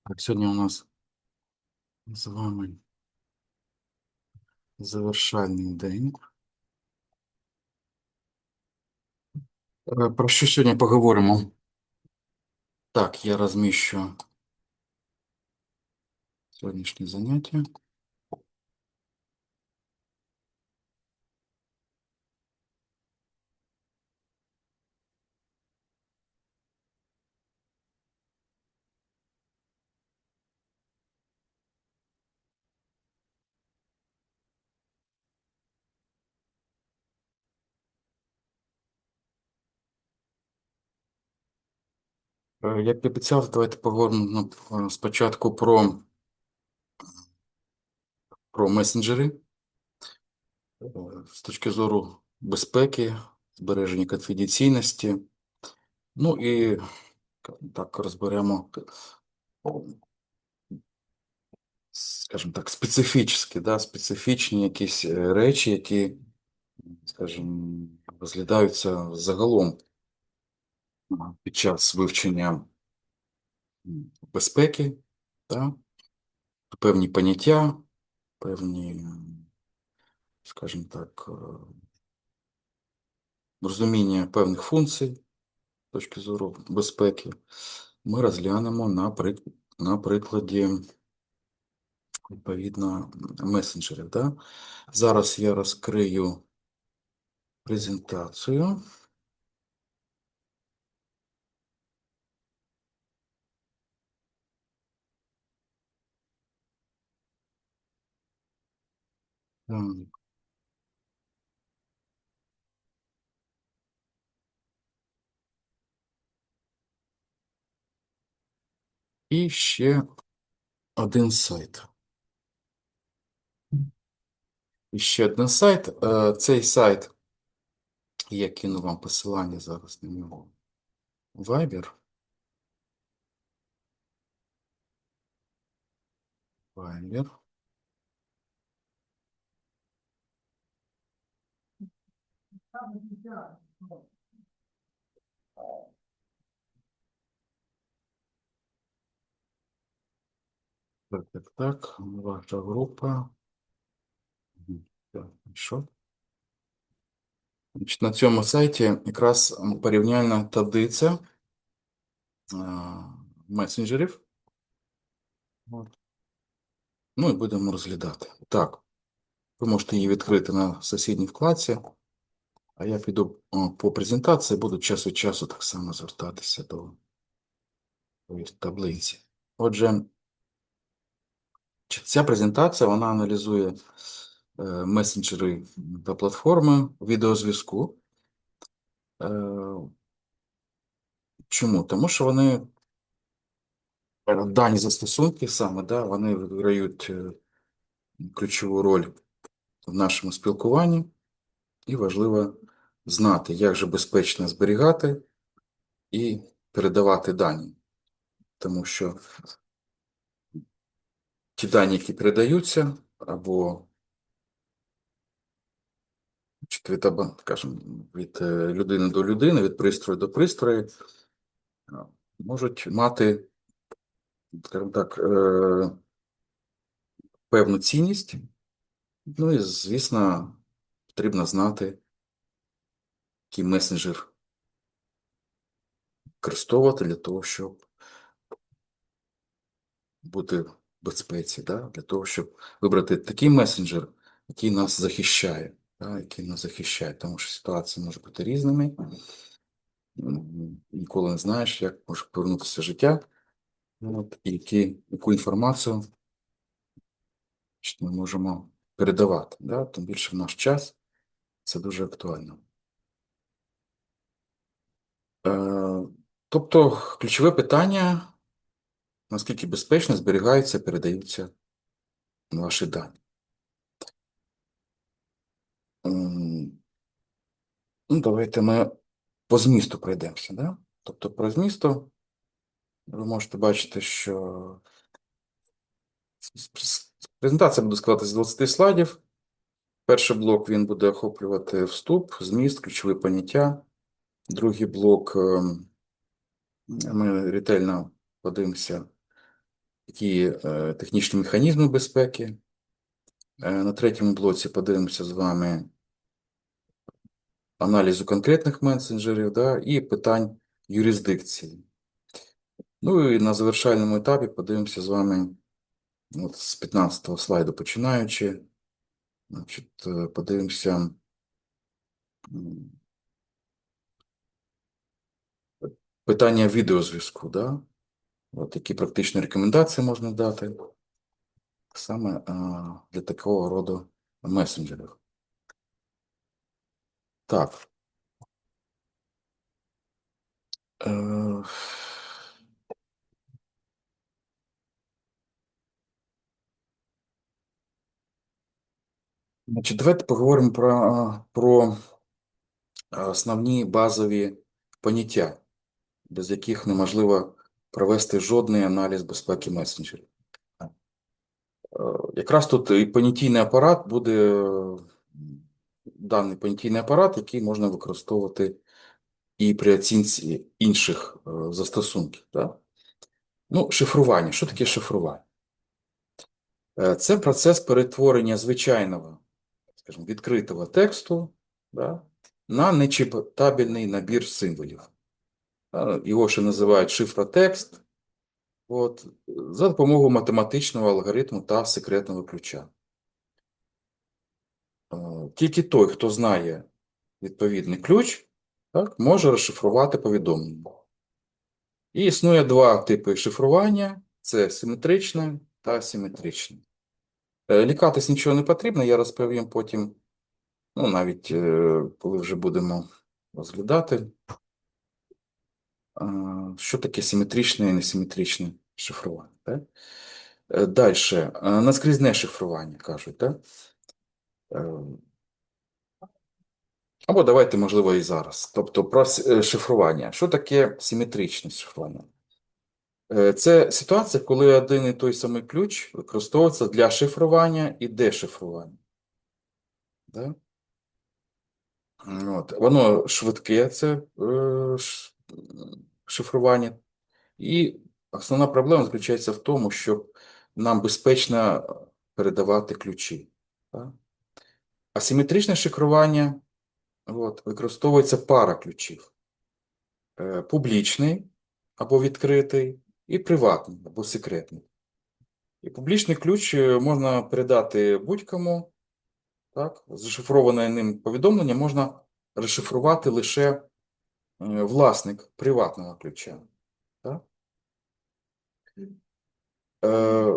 Так, сьогодні у нас з вами завершальний день. Про що сьогодні поговоримо? Так, я розміщу сьогоднішнє заняття. Як і обіцяв, давайте поговоримо спочатку про месенджери е, з точки зору безпеки, збереження конфіденційності. Ну і так розберемо, скажімо так, специфічні якісь речі, які, скажімо, розглядаються загалом під час вивчення безпеки, та, певні поняття, певні, скажімо так, розуміння певних функцій з точки зору безпеки, ми розглянемо на прикладі, відповідно, месенджерів. Да? Зараз я розкрию презентацію. Так. І ще один сайт. І ще один сайт. Цей сайт, я кину вам посилання зараз на нього. Viber. Viber. Так. Ваша група. Так, що? Значить, на цьому сайті якраз порівняльна таблиця месенджерів. От. Ну і будемо розглядати. Так, ви можете її відкрити на сусідній вкладці, а я піду по презентації, буду час від часу так само звертатися до таблиці. Отже, ця презентація вона аналізує месенджери та платформи відеозв'язку. Чому? Тому що вони дані застосунки саме, да, вони відіграють ключову роль в нашому спілкуванні, і важливо знати, як же безпечно зберігати і передавати дані. Тому що ті дані, які передаються, або скажімо, від людини до людини, від пристрою до пристрою, можуть мати, скажімо так, певну цінність. Ну і, звісно, потрібно знати, який месенджер використовувати для того, щоб бути в безпеці, да? Для того, щоб вибрати такий месенджер, який нас захищає, да? Який нас захищає, тому що ситуації можуть бути різними. Ніколи не знаєш, як може повернутися життя, от, і яку інформацію ми можемо передавати. Да? Тим більше в наш час це дуже актуально. Тобто ключове питання, наскільки безпечно зберігаються, передаються ваші дані. Ну, давайте ми по змісту пройдемося. Да? Тобто про змісту ви можете бачити, що презентація буде складатися з 20 слайдів. Перший блок він буде охоплювати вступ, зміст, ключові поняття. Другий блок ми ретельно подивимося які технічні механізми безпеки. На третьому блоці подивимося з вами аналізу конкретних месенджерів, да, і питань юрисдикції. Ну і на завершальному етапі подивимося з вами от з 15-го слайду починаючи. Значить, подивимося питання відеозв'язку, да? От які практичні рекомендації можна дати саме для такого роду месенджерів. Так. Е, Значить, давайте поговоримо про основні базові поняття, без яких неможливо провести жодний аналіз безпеки месенджерів. Якраз тут і понятійний апарат буде даний понятійний апарат, який можна використовувати і при оцінці інших застосунків. Да? Ну, шифрування. Що таке шифрування? Це процес перетворення звичайного, скажімо, відкритого тексту, да, на нечитабельний набір символів. Його ще називають шифротекст, от, за допомогою математичного алгоритму та секретного ключа. Тільки той, хто знає відповідний ключ, так, може розшифрувати повідомлення. І існує два типи шифрування: це симетричне та асиметричне. Лікатись нічого не потрібно, я розповім потім, ну, навіть коли вже будемо розглядати, що таке симетричне і несиметричне шифрування. Так? Далі, наскрізне шифрування, кажуть. Так? Або давайте, можливо, і зараз. Тобто про шифрування. Що таке симетричне шифрування? Це ситуація, коли один і той самий ключ використовується для шифрування і дешифрування. Да? От. Воно швидке, це шифрування. І основна проблема заключається в тому, щоб нам безпечно передавати ключі. Да? Асиметричне шифрування використовується пара ключів. Публічний або відкритий, і приватний або секретний. І публічний ключ можна передати будь-кому. Так? Зашифроване ним повідомлення можна розшифрувати лише власник приватного ключа. Так?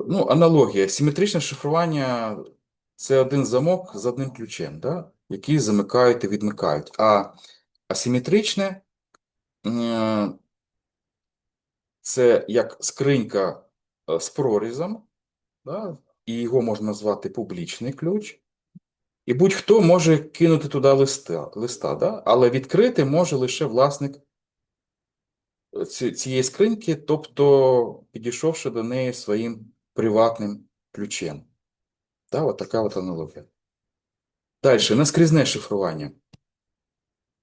Ну, аналогія. Симетричне шифрування – це один замок з одним ключем, да? Який замикають і відмикають. А асиметричне це як скринька з прорізом, да? І його можна назвати публічний ключ. І будь-хто може кинути туди листа, да? Але відкрити може лише власник цієї скриньки, тобто підійшовши до неї своїм приватним ключем. Да? От така от аналогія. Далі, наскрізне шифрування,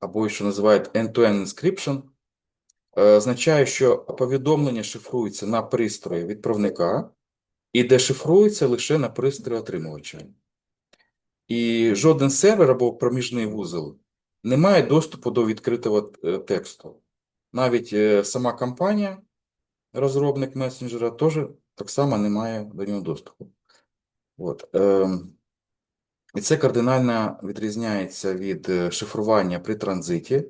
або що називають end-to-end encryption, означає, що повідомлення шифрується на пристрої відправника і дешифрується лише на пристрої отримувача. І жоден сервер або проміжний вузол не має доступу до відкритого тексту. Навіть сама компанія, розробник месенджера, теж так само не має до нього доступу. От. І це кардинально відрізняється від шифрування при транзиті,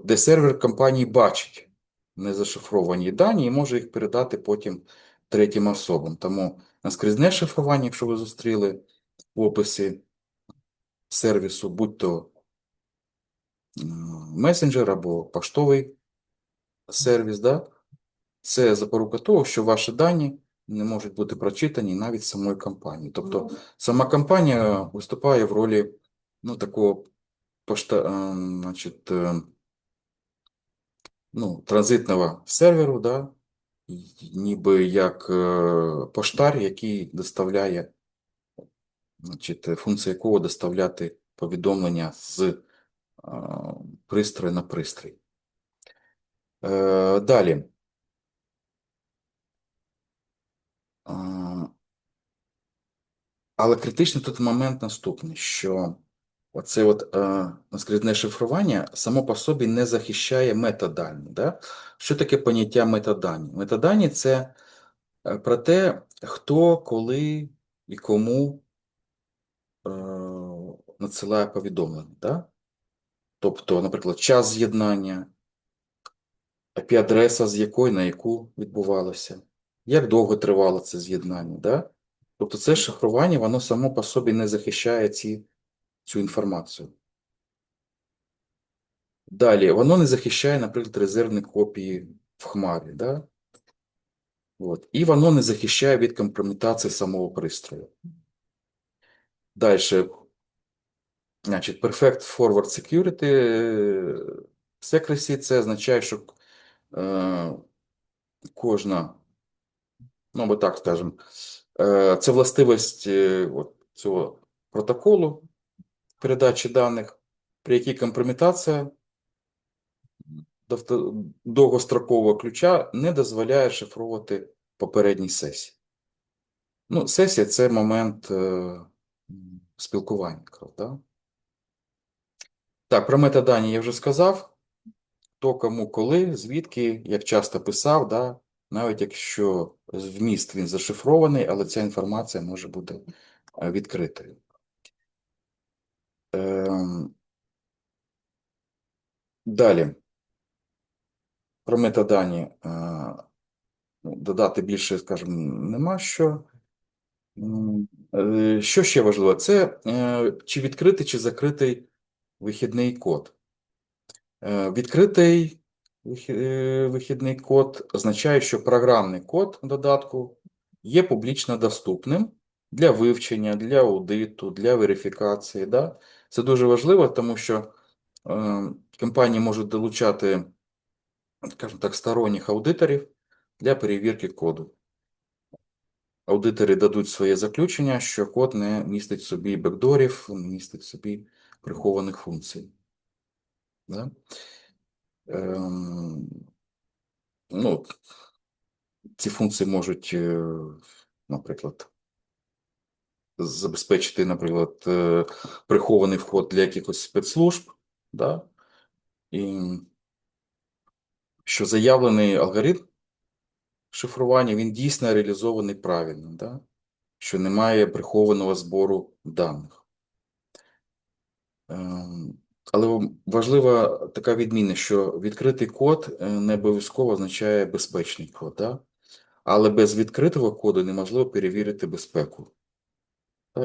де сервер компанії бачить незашифровані дані і може їх передати потім третім особам. Тому наскрізне шифрування, якщо ви зустріли в описі сервісу, будь-то месенджер або поштовий сервіс, да, це запорука того, що ваші дані не можуть бути прочитані навіть самою компанією. Тобто сама компанія виступає в ролі такого транзитного серверу, да, ніби як поштар, який доставляє, функція якого доставляти повідомлення з пристрою на пристрій. Далі. А, Але критичний тут момент наступний, що оце наскрізне шифрування само по собі не захищає метадані. Да? Що таке поняття метадані? Метадані – це про те, хто, коли і кому е, надсилає повідомлення. Да? Тобто, наприклад, час з'єднання, IP-адреса, з якої на яку відбувалося, як довго тривало це з'єднання. Да? Тобто це шифрування, воно само по собі не захищає цю інформацію. Далі, воно не захищає, наприклад, резервні копії в хмарі. Да? От. І воно не захищає від компрометації самого пристрою. Далі, значить, Perfect Forward Security Secrecy – це означає, що е, кожна, ну, або так скажемо, це властивість цього протоколу передачі даних, при якій компрометація довгострокового ключа не дозволяє шифрувати попередній сесії. Ну, сесія – це момент спілкування, правда? Так, про метадані я вже сказав. Хто, кому, коли, звідки, як часто писав, да? Навіть якщо вміст він зашифрований, але ця інформація може бути відкритою. Далі, про метадані додати більше, скажімо, нема що. Що ще важливо? Це чи відкритий, чи закритий вихідний код. Відкритий вихідний код означає, що програмний код додатку є публічно доступним для вивчення, для аудиту, для верифікації. Да? Це дуже важливо, тому що компанії можуть долучати, скажімо так, сторонніх аудиторів для перевірки коду. Аудитори дадуть своє заключення, що код не містить в собі бекдорів, не містить в собі прихованих функцій. Да? Ну, ці функції можуть, наприклад, забезпечити, наприклад, прихований вход для якихось спецслужб, да? І що заявлений алгоритм шифрування, він дійсно реалізований правильно, да? Що немає прихованого збору даних. Але важлива така відмінність, що відкритий код не обов'язково означає безпечний код, да? Але без відкритого коду неможливо перевірити безпеку.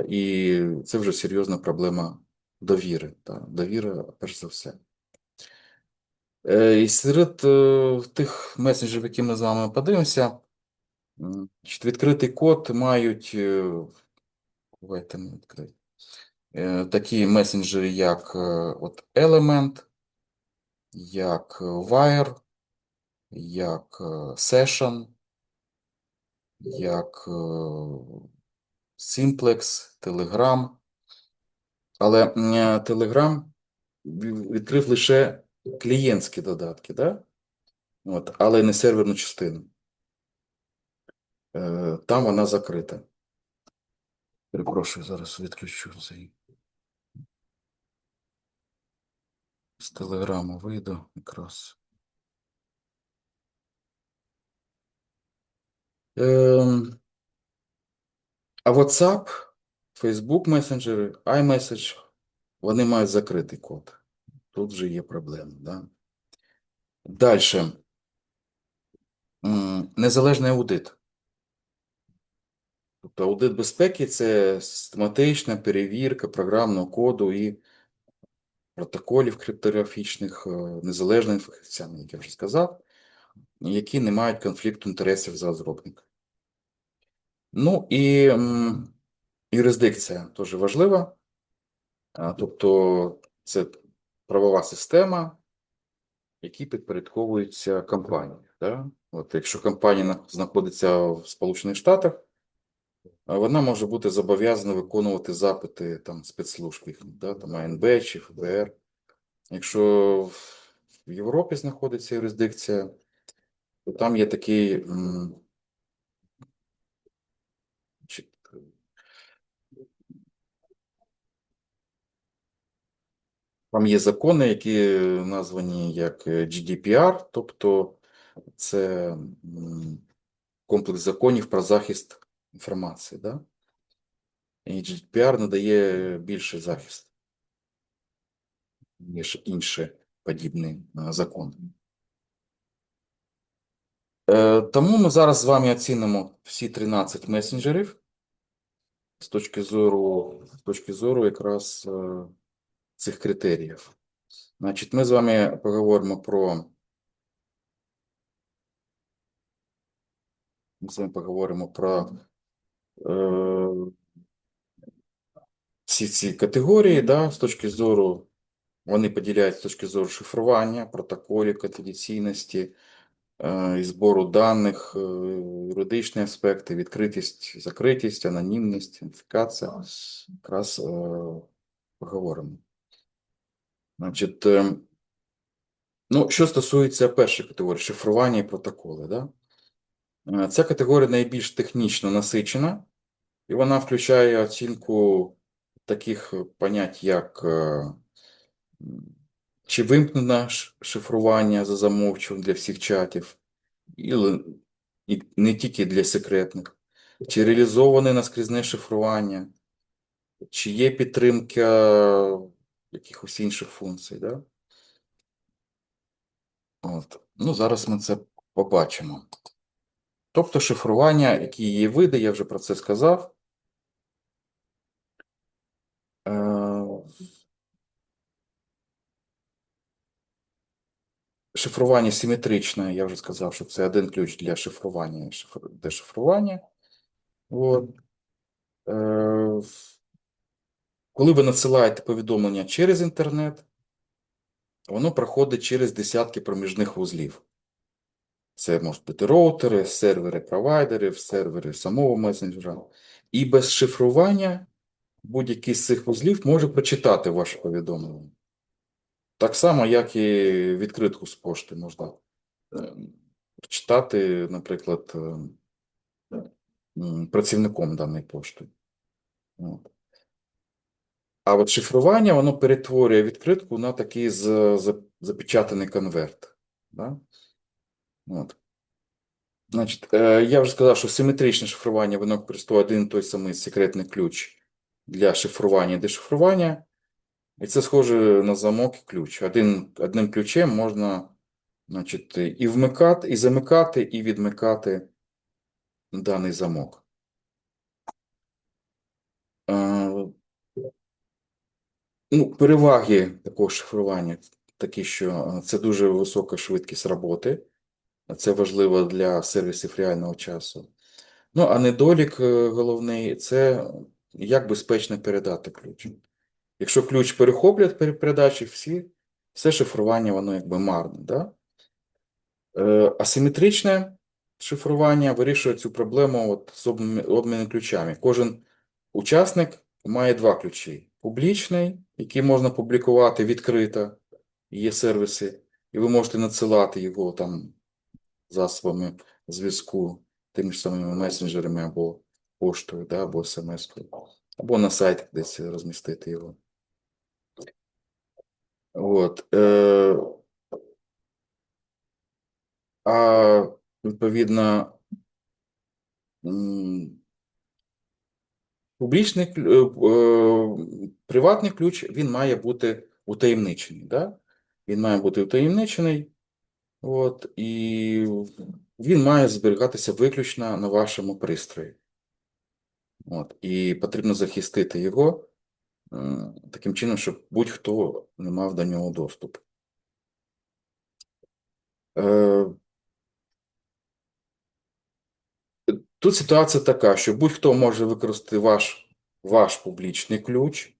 І це вже серйозна проблема довіри. Довіра, перш за все. І серед тих месенджерів, які ми з вами подивимося, відкритий код мають давайте ми відкриємо, такі месенджери, як Element, як Wire, як Session, як Simplex, Telegram. Але Telegram відкрив лише клієнтські додатки, да? Але не серверну частину. Там вона закрита. Перепрошую, зараз відключу цей. З Телеграму вийду якраз. А WhatsApp, Facebook месенджери, iMessage, вони мають закритий код. Тут вже є проблеми. Да? Далі. Незалежний аудит. Тобто аудит безпеки – це систематична перевірка програмного коду і протоколів криптографічних, незалежними фахівцями, як я вже сказав, які не мають конфлікту інтересів за розробника. Ну і юрисдикція теж важлива. Тобто це правова система, які підпорядковуються компанії. Да? Якщо компанія знаходиться в Сполучених Штатах, вона може бути зобов'язана виконувати запити спецслужб їхніх, да? АНБ чи ФБР. Якщо в Європі знаходиться юрисдикція, то там є такий Там є закони, які названі як GDPR, тобто це комплекс законів про захист інформації. Да? І GDPR надає більший захист, ніж інші подібні закони. Тому ми зараз з вами оцінимо всі 13 месенджерів з точки зору якраз цих критеріїв. Значить, ми з вами поговоримо про всі ці категорії, да, з точки зору, вони поділяють з точки зору шифрування, протоколів, конфіденційності, і збору даних, юридичні аспекти, відкритість, закритість, анонімність, ідентифікація. Якраз поговоримо. Значить, ну, що стосується першої категорії, шифрування і протоколи, да? Ця категорія найбільш технічно насичена, і вона включає оцінку таких понять, як чи вимкнено шифрування за замовчуванням для всіх чатів, і не тільки для секретних, чи реалізоване наскрізне шифрування, чи є підтримка якихось інших функцій. Да? От. Ну, зараз ми це побачимо. Тобто шифрування, які є види, я вже про це сказав. Шифрування симетричне, я вже сказав, що це один ключ для шифрування і дешифрування. От. Коли ви надсилаєте повідомлення через інтернет, воно проходить через десятки проміжних вузлів. Це можуть бути роутери, сервери провайдерів, сервери самого месенджера. І без шифрування будь-який з цих вузлів може прочитати ваше повідомлення. Так само, як і відкритку з пошти можна прочитати, наприклад, працівником даної пошти. А от шифрування, воно перетворює відкритку на такий запечатаний конверт. Да? От. Значить, я вже сказав, що симетричне шифрування, воно використовує один і той самий секретний ключ для шифрування і дешифрування. І це схоже на замок і ключ. Одним ключем можна, значить, і вмикати, і замикати, і відмикати даний замок. Ну, переваги такого шифрування такі, що це дуже висока швидкість роботи. Це важливо для сервісів реального часу. Ну, а недолік головний – це як безпечно передати ключ. Якщо ключ перехоплять при передачі, все шифрування, воно якби марне. Да? Асиметричне шифрування вирішує цю проблему от з обміном ключами. Кожен учасник має два ключі. Публічний, який можна публікувати відкрито, є сервіси, і ви можете надсилати його там засобами зв'язку, тими ж самими месенджерами або поштою, да, або смс-кою, або на сайті десь розмістити його. От. А відповідно, приватний ключ, він має бути утаємничений. Да? Він має бути утаємничений, от, і він має зберігатися виключно на вашому пристрої. От, і потрібно захистити його таким чином, щоб будь-хто не мав до нього доступ. Тут ситуація така, що будь-хто може використати ваш публічний ключ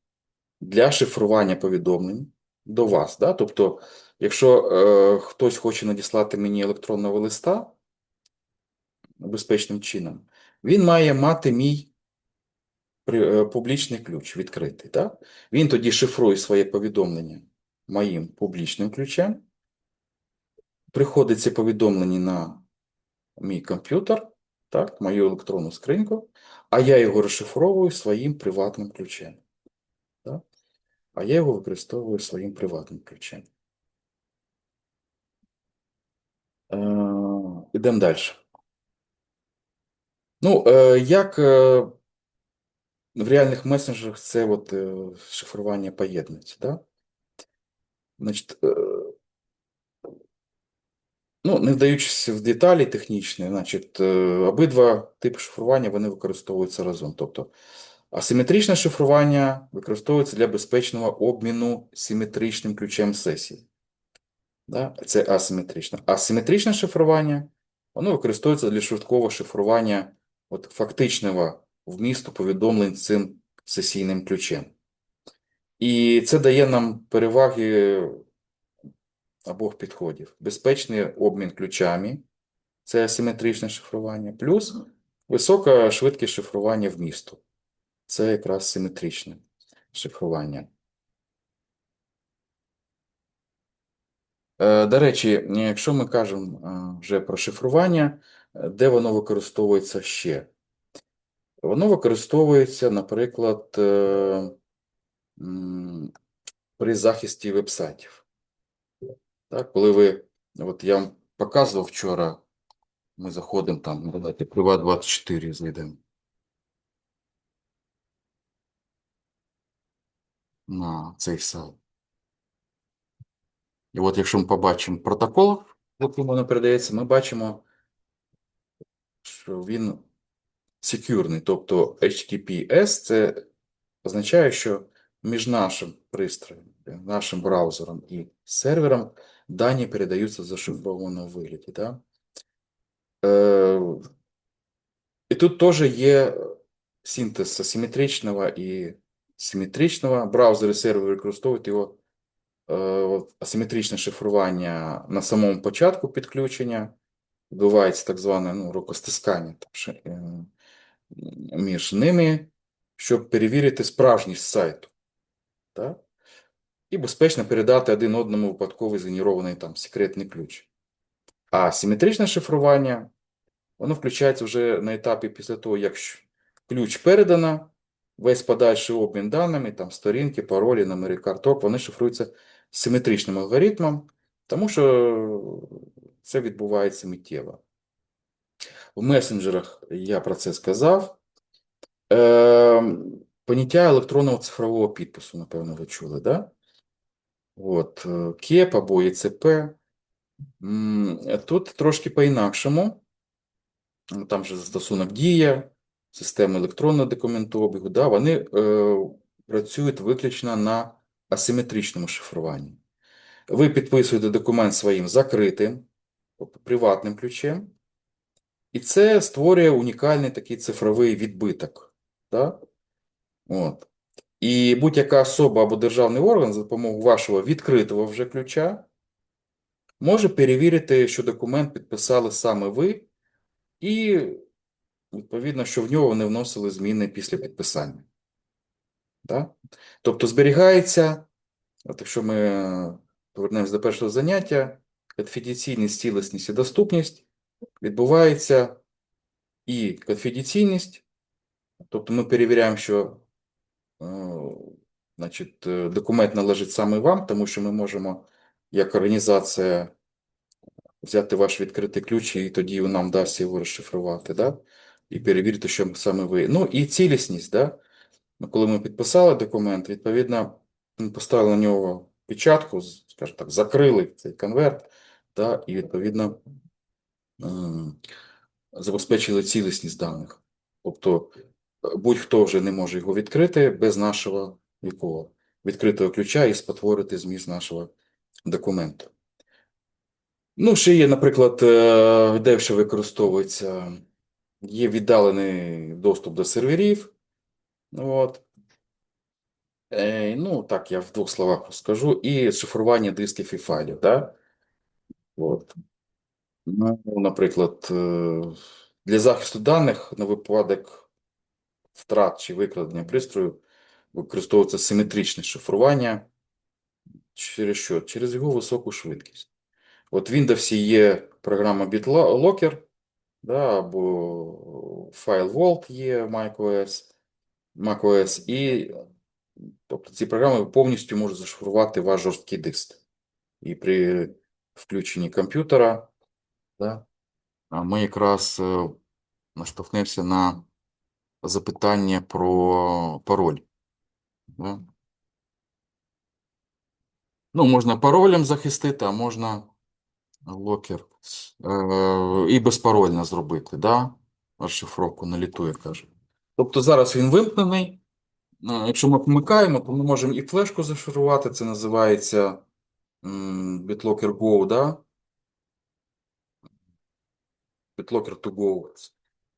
для шифрування повідомлень до вас. Да? Тобто, якщо хтось хоче надіслати мені електронного листа безпечним чином, він має мати мій публічний ключ відкритий. Да? Він тоді шифрує своє повідомлення моїм публічним ключем, приходить це повідомлення на мій комп'ютер, так, мою електронну скриньку, а я його розшифровую своїм приватним ключем. Так? а я його використовую своїм приватним ключем. Ідемо далі. Ну, як в реальних месенджерах це от, шифрування поєднується, да? Значить, ну, не вдаючись в деталі технічні, значить, обидва типи шифрування вони використовуються разом. Тобто асиметричне шифрування використовується для безпечного обміну симетричним ключем сесії. Да? Це асиметричне. А симетричне шифрування воно використовується для швидкого шифрування от, фактичного вмісту повідомлень цим сесійним ключем. І це дає нам переваги обох підходів. Безпечний обмін ключами, це асиметричне шифрування, плюс висока швидкість шифрування вмісту. Це якраз симетричне шифрування. До речі, якщо ми кажемо вже про шифрування, де воно використовується ще? Воно використовується, наприклад, при захисті вебсайтів. Так, коли ви, от я вам показував вчора, ми заходимо там, давайте Privat24 зайдемо на цей сайт. І от якщо ми побачимо протокол, яким воно передається, ми бачимо, що він секюрний, тобто HTTPS це означає, що між нашим пристроєм, нашим браузером і сервером дані передаються в зашифрованому вигляді. Да? І тут теж є синтез асиметричного і симетричного. Браузер і сервер використовують його асиметричне шифрування на самому початку підключення. Відбувається так зване рукостискання між ними, щоб перевірити справжність сайту. Так? І безпечно передати один одному випадковий згенерований там секретний ключ. А симетричне шифрування, воно включається вже на етапі після того, як ключ передано, весь подальший обмін даними, там сторінки, паролі, номери карток, вони шифруються симетричним алгоритмом, тому що це відбувається миттєво. В месенджерах я про це сказав. Поняття електронного цифрового підпису, напевно, ви чули, да? От, КЕП або ЄЦП. Тут трошки по-інакшому. Там же застосунок Дія, система електронного документообігу, да? Вони працюють виключно на асиметричному шифруванні. Ви підписуєте документ своїм закритим, тобто приватним ключем, і це створює унікальний такий цифровий відбиток. Да? От. І будь-яка особа або державний орган за допомогою вашого відкритого вже ключа може перевірити, що документ підписали саме ви, і, відповідно, що в нього не вносили зміни після підписання. Да? Тобто зберігається, от якщо ми повернемось до першого заняття, конфіденційність, цілісність і доступність, відбувається і конфіденційність, тобто ми перевіряємо, що значить, документ належить саме вам, тому що ми можемо, як організація, взяти ваш відкритий ключ, і тоді нам дасть його розшифрувати, да? І перевірити, що саме ви. Ну і цілісність, да? Коли ми підписали документ, відповідно, ми поставили на нього печатку, скажімо так, закрили цей конверт, да? І відповідно забезпечили цілісність даних. Тобто будь-хто вже не може його відкрити без нашого якого відкритого ключа і спотворити зміст нашого документу. Ну, ще є, наприклад, де ще використовується, є віддалений доступ до серверів. От. Ну, так, я в двох словах розкажу. І шифрування дисків і файлів. Да? От. Ну, наприклад, для захисту даних на випадок втрат чи викрадення пристрою використовується симетричне шифрування. Через що? Через його високу швидкість. От в Windows є програма BitLocker, да, або FileVault є macOS, і Тобто ці програми повністю можуть зашифрувати ваш жорсткий диск. І при включенні комп'ютера, да, ми якраз наштовхнемося на запитання про пароль. Да? Ну, можна паролем захистити, а можна локер і безпарольно зробити, да? Розшифровку на літу, як кажуть. Тобто зараз він вимкнений. Якщо ми вмикаємо, то ми можемо і флешку зашифрувати, це називається BitLocker Go, да? BitLocker to Go.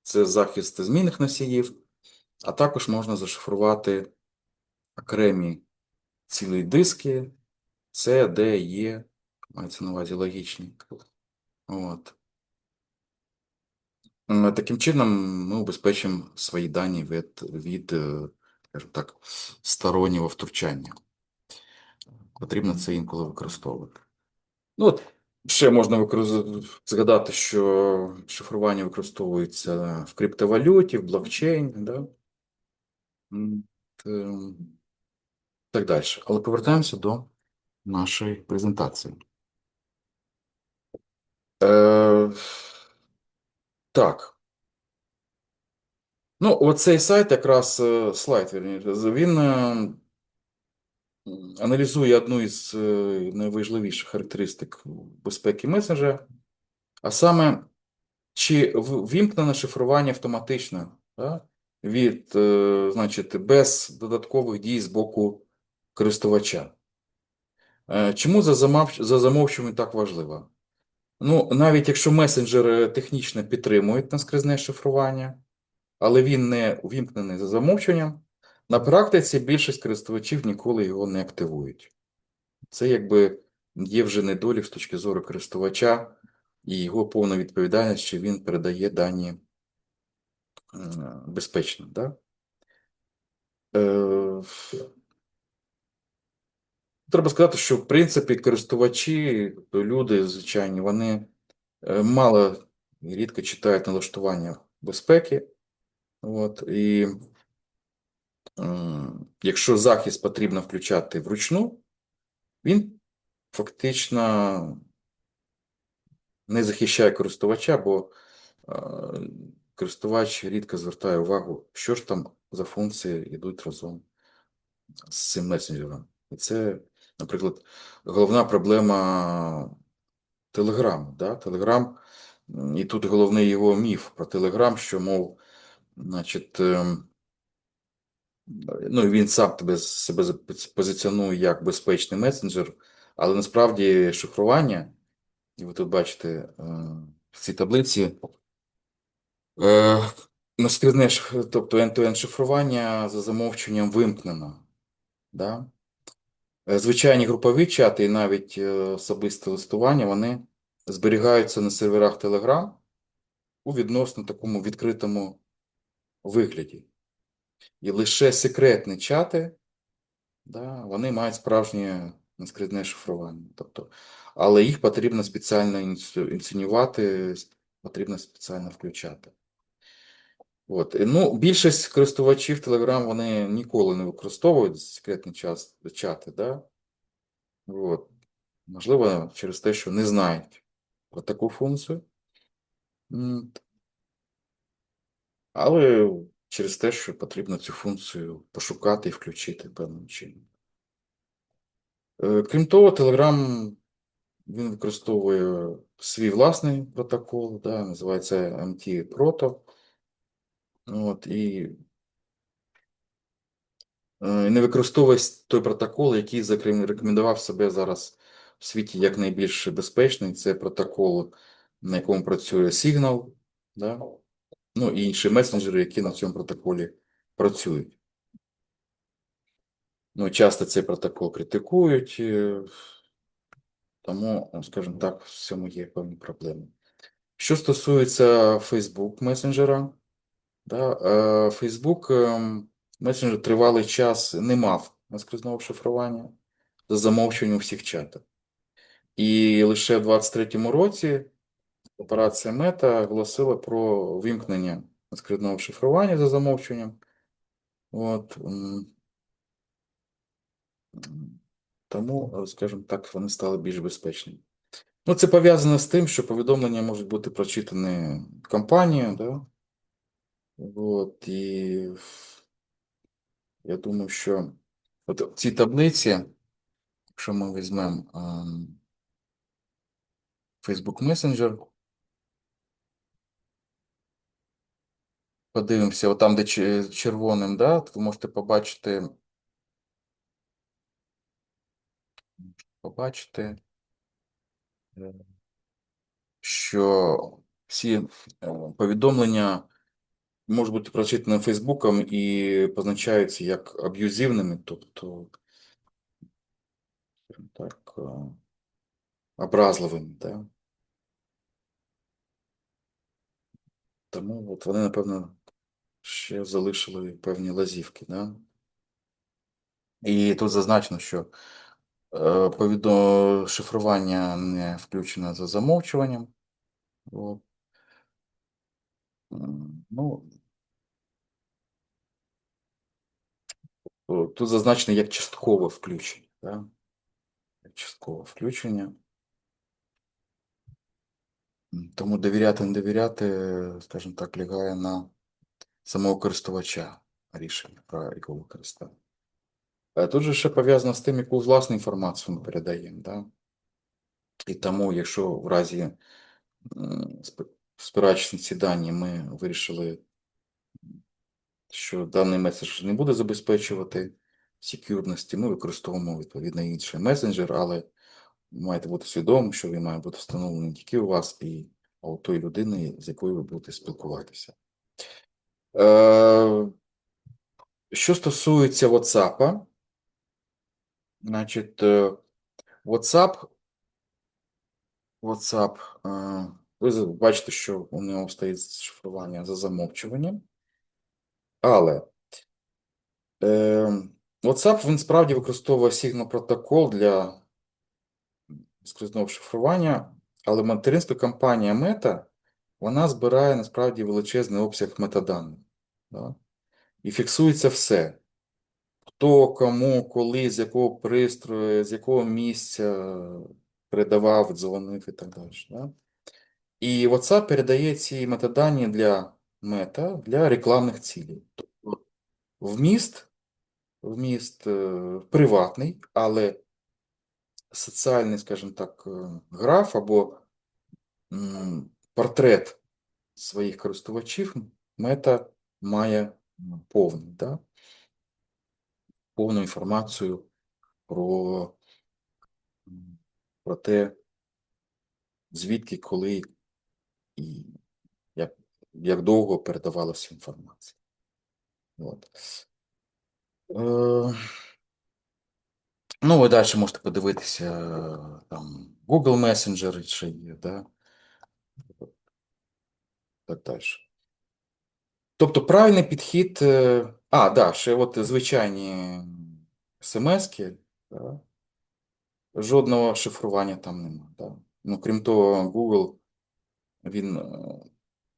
Це захист змінних носіїв, а також можна зашифрувати окремі цілі диски, C, D, E, мається на увазі логічні. От. Таким чином ми убезпечимо свої дані від скажімо так, стороннього втручання. Потрібно це інколи використовувати. Ну, от, ще можна згадати, що шифрування використовується в криптовалюті, в блокчейні, да? Так далі. Але повертаємося до нашої презентації. Е, так. Ну, оцей сайт, якраз слайд, вірніше, він аналізує одну із найважливіших характеристик безпеки месенджера, а саме, чи ввімкнене шифрування автоматично, да, значить, без додаткових дій з боку користувача. Чому за замовчуванням так важливо? Ну, навіть якщо месенджер технічно підтримує наскрізне шифрування, але він не увімкнений за замовчуванням, на практиці більшість користувачів ніколи його не активують. Це якби є вже недолік з точки зору користувача і його повна відповідальність, що він передає дані безпечно. Да? Е, Треба сказати, що в принципі користувачі, люди звичайні, вони мало і рідко читають налаштування безпеки. От, і якщо захист потрібно включати вручну, він фактично не захищає користувача, бо користувач рідко звертає увагу, що ж там за функції йдуть разом з цим месенджером. І це, наприклад, головна проблема Telegram. Да? Telegram, і тут головний його міф про Telegram, що, мов, значить, ну, він сам себе позиціонує як безпечний месенджер, але насправді шифрування, і ви тут бачите в цій таблиці, наскрізне, тобто end-to-end шифрування за замовчуванням вимкнено. Да? Звичайні групові чати і навіть особисте листування, вони зберігаються на серверах Telegram у відносно такому відкритому вигляді. І лише секретні чати, да, вони мають справжнє наскрізне шифрування. Тобто, але їх потрібно спеціально інсценювати, потрібно спеціально включати. От. Ну, більшість користувачів Telegram вони ніколи не використовують секретні чати. Да? От. Можливо, через те, що не знають про таку функцію. Але через те, що потрібно цю функцію пошукати і включити певним чином. Крім того, Telegram він використовує свій власний протокол, да, називається MT-Proto. От, і не використовує той протокол, який рекомендував себе зараз в світі як найбільш безпечний. Це протокол, на якому працює Signal, да? Ну і інші месенджери, які на цьому протоколі працюють. Ну, часто цей протокол критикують, тому, скажімо так, в цьому є певні проблеми. Що стосується Facebook месенджера, да, Facebook месенджер тривалий час не мав наскрізного шифрування за замовчуванням всіх чатів. І лише в 2023 році операція Мета оголосила про вимкнення наскрізного шифрування за замовчуванням. От. Тому, скажімо так, вони стали більш безпечними. Ну, це пов'язано з тим, що повідомлення можуть бути прочитані компанією, да? От, і я думаю, що от в цій таблиці, якщо ми візьмемо Facebook Messenger, подивимося, от там, де червоним, да, ви можете побачити, е, що всі повідомлення можуть бути прочитані Фейсбуком і позначаються як аб'юзивними, тобто, скажімо так, образливими. Да? Тому от вони, напевно, ще залишили певні лазівки. Да? І тут зазначено, що шифрування не включено за замовчуванням. От. Ну, тут зазначено як часткове включення. Да? Як часткове включення. Тому довіряти, не довіряти, скажімо так, лягає на самого користувача рішення про його використання. Тут же ще пов'язано з тим, яку власну інформацію ми передаємо. Да? І тому, якщо в разі, спираючись на ці дані, ми вирішили, що даний меседж не буде забезпечувати секюрності, ми використовуємо відповідно інший месенджер, але маєте бути свідомим, що він має бути встановлений не тільки у вас, а у тої людини, з якою ви будете спілкуватися. Що стосується WhatsApp, значить, WhatsApp, ви бачите, що у нього стоїть шифрування за замовчуванням, але WhatsApp, він справді використовує Signal протокол для скрізного шифрування, але материнська компанія Meta, вона збирає насправді величезний обсяг метаданих. Да? І фіксується все. Хто, кому, коли, з якого пристрою, з якого місця передавав, дзвонив і так далі. Да? І WhatsApp передає ці метадані для мета для рекламних цілей. Тобто вміст приватний, але соціальний, скажімо так, граф або портрет своїх користувачів мета має повний, да? Повну інформацію про, про те, звідки, коли і як довго передавалася інформація. От. Ну, ви далі можете подивитися, там Google Messenger ще є, да? Так далі. Тобто правильний підхід. Да, ще от звичайні смс-ки, да? Жодного шифрування там немає. Да? Ну, крім того, Google, він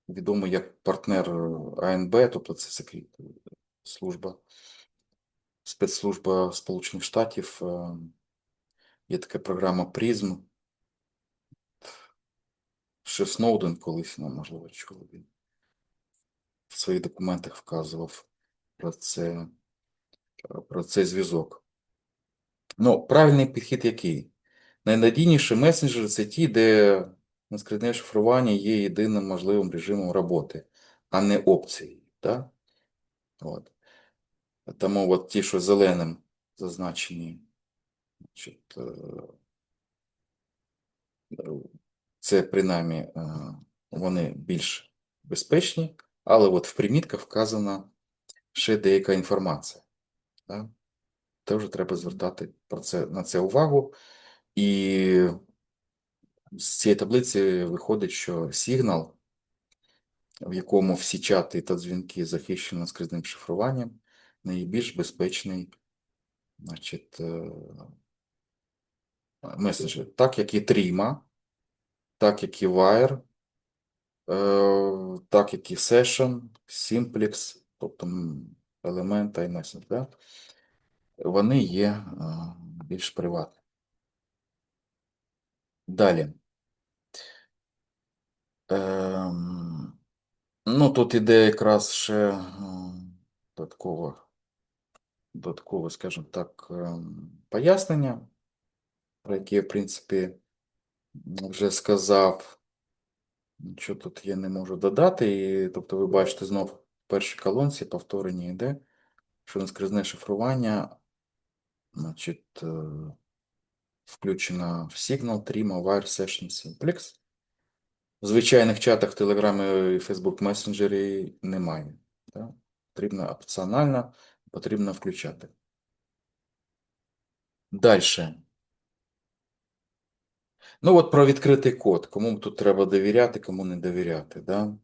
відомий як партнер АНБ, тобто це служба, спецслужба Сполучених Штатів. Є така програма PRISM. Ще Сноуден колись, можливо, чули, він в своїх документах вказував про цей зв'язок. Ну, правильний підхід який? Найнадійніші месенджери – це ті, де нескрізне шифрування є єдиним можливим режимом роботи, а не опцією. Да? От. Тому от ті, що зеленим зазначені, значить, це принаймні вони більш безпечні, але от в примітках вказана ще деяка інформація. Да? Теж треба звертати на це увагу. І з цієї таблиці виходить, що сигнал, в якому всі чати та дзвінки захищені скрізним шифруванням, найбільш безпечний, значить, меседжер. Так, як і Trima, так, як і Wire, так, як і Session, Simplex, тобто Element, iMessage, да? Вони є більш приватне. Далі. Ну, тут іде якраз ще додаткове, скажімо так, пояснення, про яке я, в принципі, вже сказав. Нічого тут я не можу додати. І, тобто, ви бачите знов в першій колонці повторення йде, що наскрізне шифрування, значить, включено в Signal, Trima, Wire, Session, Simplex. В звичайних чатах в Telegram і Facebook Messenger немає. Так? Потрібно опціонально, потрібно включати. Далі. Ну от про відкритий код. Кому тут треба довіряти, кому не довіряти. Да?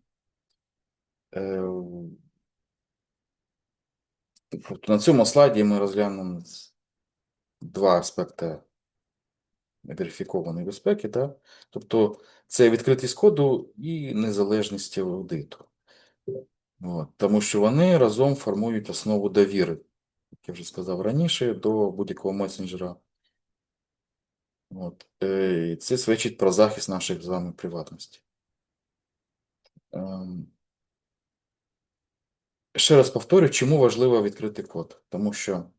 Тобто на цьому слайді ми розглянемо два аспекти верифікованої безпеки. Да? Тобто це відкритість коду і незалежність аудиту. От. Тому що вони разом формують основу довіри, як я вже сказав раніше, до будь-якого месенджера. От. І це свідчить про захист нашої з вами приватності. Ще раз повторю, чому важливо відкрити код. Тому що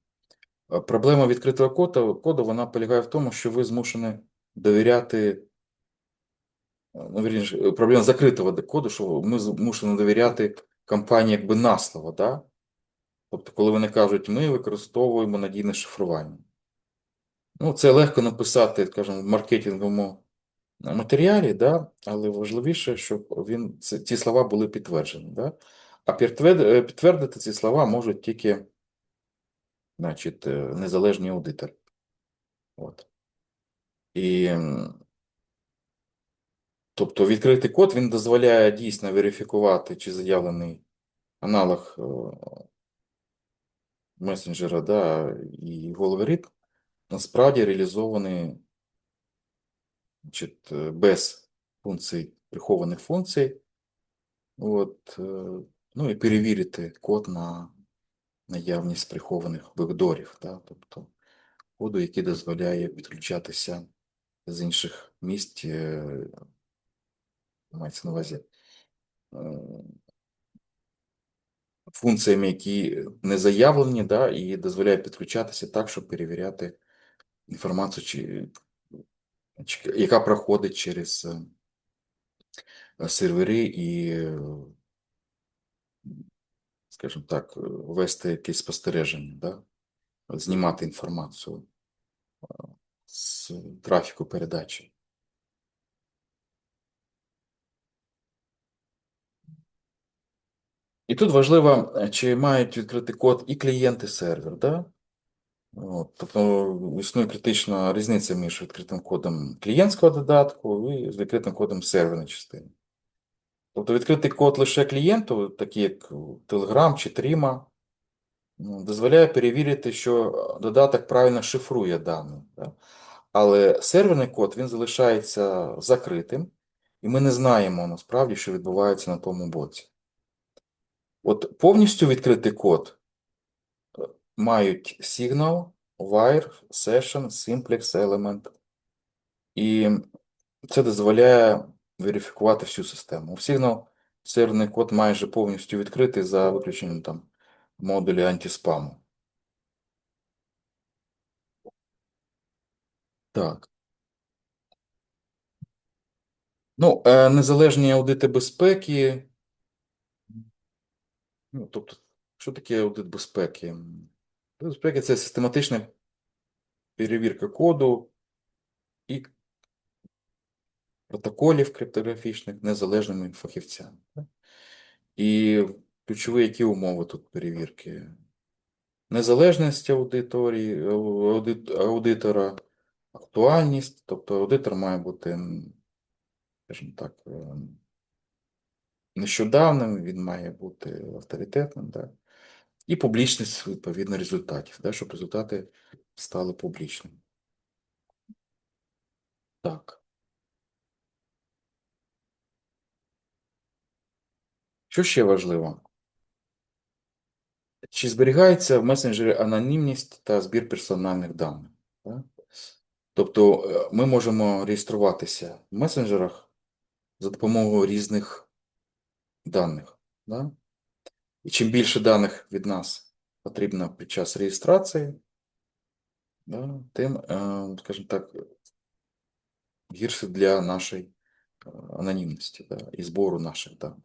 проблема відкритого коду вона полягає в тому, що ви змушені довіряти, ну, вірніше, проблема закритого коду, що ми змушені довіряти компанії якби на слово. Да? Тобто, коли вони кажуть, ми використовуємо надійне шифрування. Ну, це легко написати, скажімо, в маркетинговому матеріалі, да? Але важливіше, щоб ці слова були підтверджені. Да? А підтвердити ці слова можуть тільки, значить, незалежні аудитори. От. І, тобто, відкритий код він дозволяє дійсно верифікувати, чи заявлений аналог месенджера, да, і алгоритм насправді реалізований, значить, без функцій, прихованих функцій. От, ну і перевірити код на наявність прихованих бекдорів, да, тобто коду, який дозволяє підключатися з інших місць, мається на увазі, функціями, які не заявлені, да, і дозволяє підключатися так, щоб перевіряти інформацію, яка проходить через сервери і, скажімо так, вести якесь спостереження, да, знімати інформацію з трафіку передачі. І тут важливо, чи мають відкритий код і клієнт, і сервер. Да? От, тобто існує критична різниця між відкритим кодом клієнтського додатку і з відкритим кодом серверної частини. Тобто відкритий код лише клієнту, такий як Telegram чи Trima, дозволяє перевірити, що додаток правильно шифрує дані. Да? Але серверний код він залишається закритим, і ми не знаємо насправді, що відбувається на тому боці. От повністю відкритий код мають Signal, Wire, Session, Simplex, Element. І це дозволяє верифікувати всю систему. У Signal серверний код майже повністю відкритий за виключенням там модулі антиспаму. Так. Ну, незалежні аудити безпеки. Ну, тобто, що таке аудит безпеки? Аудит безпеки це систематична перевірка коду і протоколів криптографічних незалежними фахівцями. І ключові які умови тут перевірки? Незалежність аудитора, актуальність, тобто аудитор має бути, скажімо так, нещодавним, він має бути авторитетним, да? І публічність, відповідно, результатів, да? Щоб результати стали публічними. Так. Що ще важливо? Чи зберігається в месенджері анонімність та збір персональних даних? Да? Тобто ми можемо реєструватися в месенджерах за допомогою різних даних. Да? І чим більше даних від нас потрібно під час реєстрації, да, тим, скажімо так, гірше для нашої анонімності, да, і збору наших даних.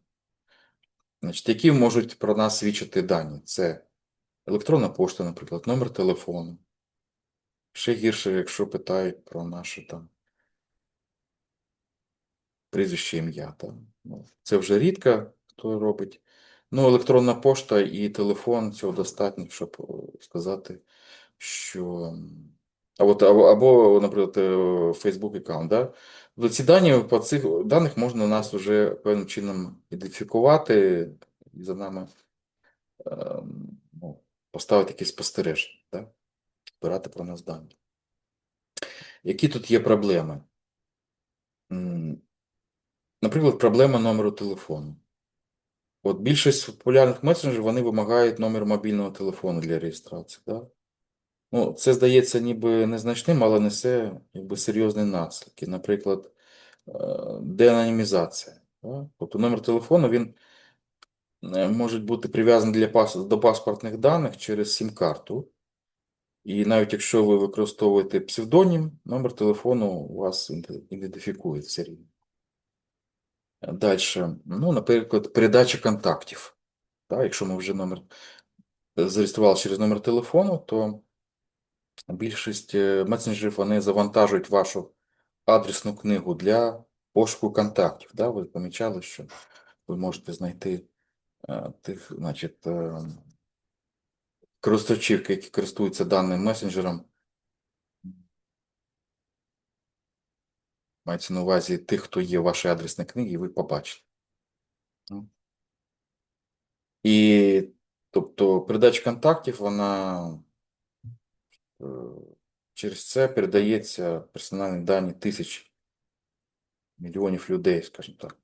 Значить, які можуть про нас свідчити дані? Це електронна пошта, наприклад, номер телефону. Ще гірше, якщо питають про наше там прізвище, ім'я. Ну, це вже рідко хто робить. Ну, електронна пошта і телефон цього достатньо, щоб сказати, що. Або, наприклад, Facebook аккаунт. Да? Ці дані, по цих даних можна нас вже певним чином ідентифікувати і за нами ну, поставити якісь спостереження, да? Збирати про нас дані. Які тут є проблеми? Наприклад, проблема номеру телефону. От більшість популярних месенджерів, вони вимагають номер мобільного телефону для реєстрації. Да? Ну, це здається ніби незначним, але несе якби серйозні наслідки. Наприклад, деанонімізація. Да? Тобто номер телефону він може бути прив'язаний до паспортних даних через сім-карту. І навіть якщо ви використовуєте псевдонім, номер телефону у вас ідентифікується все рівно. Далі, ну, наприклад, передача контактів. Так, якщо ми вже зареєстрували через номер телефону, то більшість месенджерів вони завантажують вашу адресну книгу для пошуку контактів. Да? Ви помічали, що ви можете знайти тих, значить, користувачів, які користуються даним месенджером. Мається на увазі тих, хто є в вашій адресній книгі, і ви побачите. І, тобто, передача контактів, вона через це передається персональні дані тисяч, мільйонів людей, скажімо так,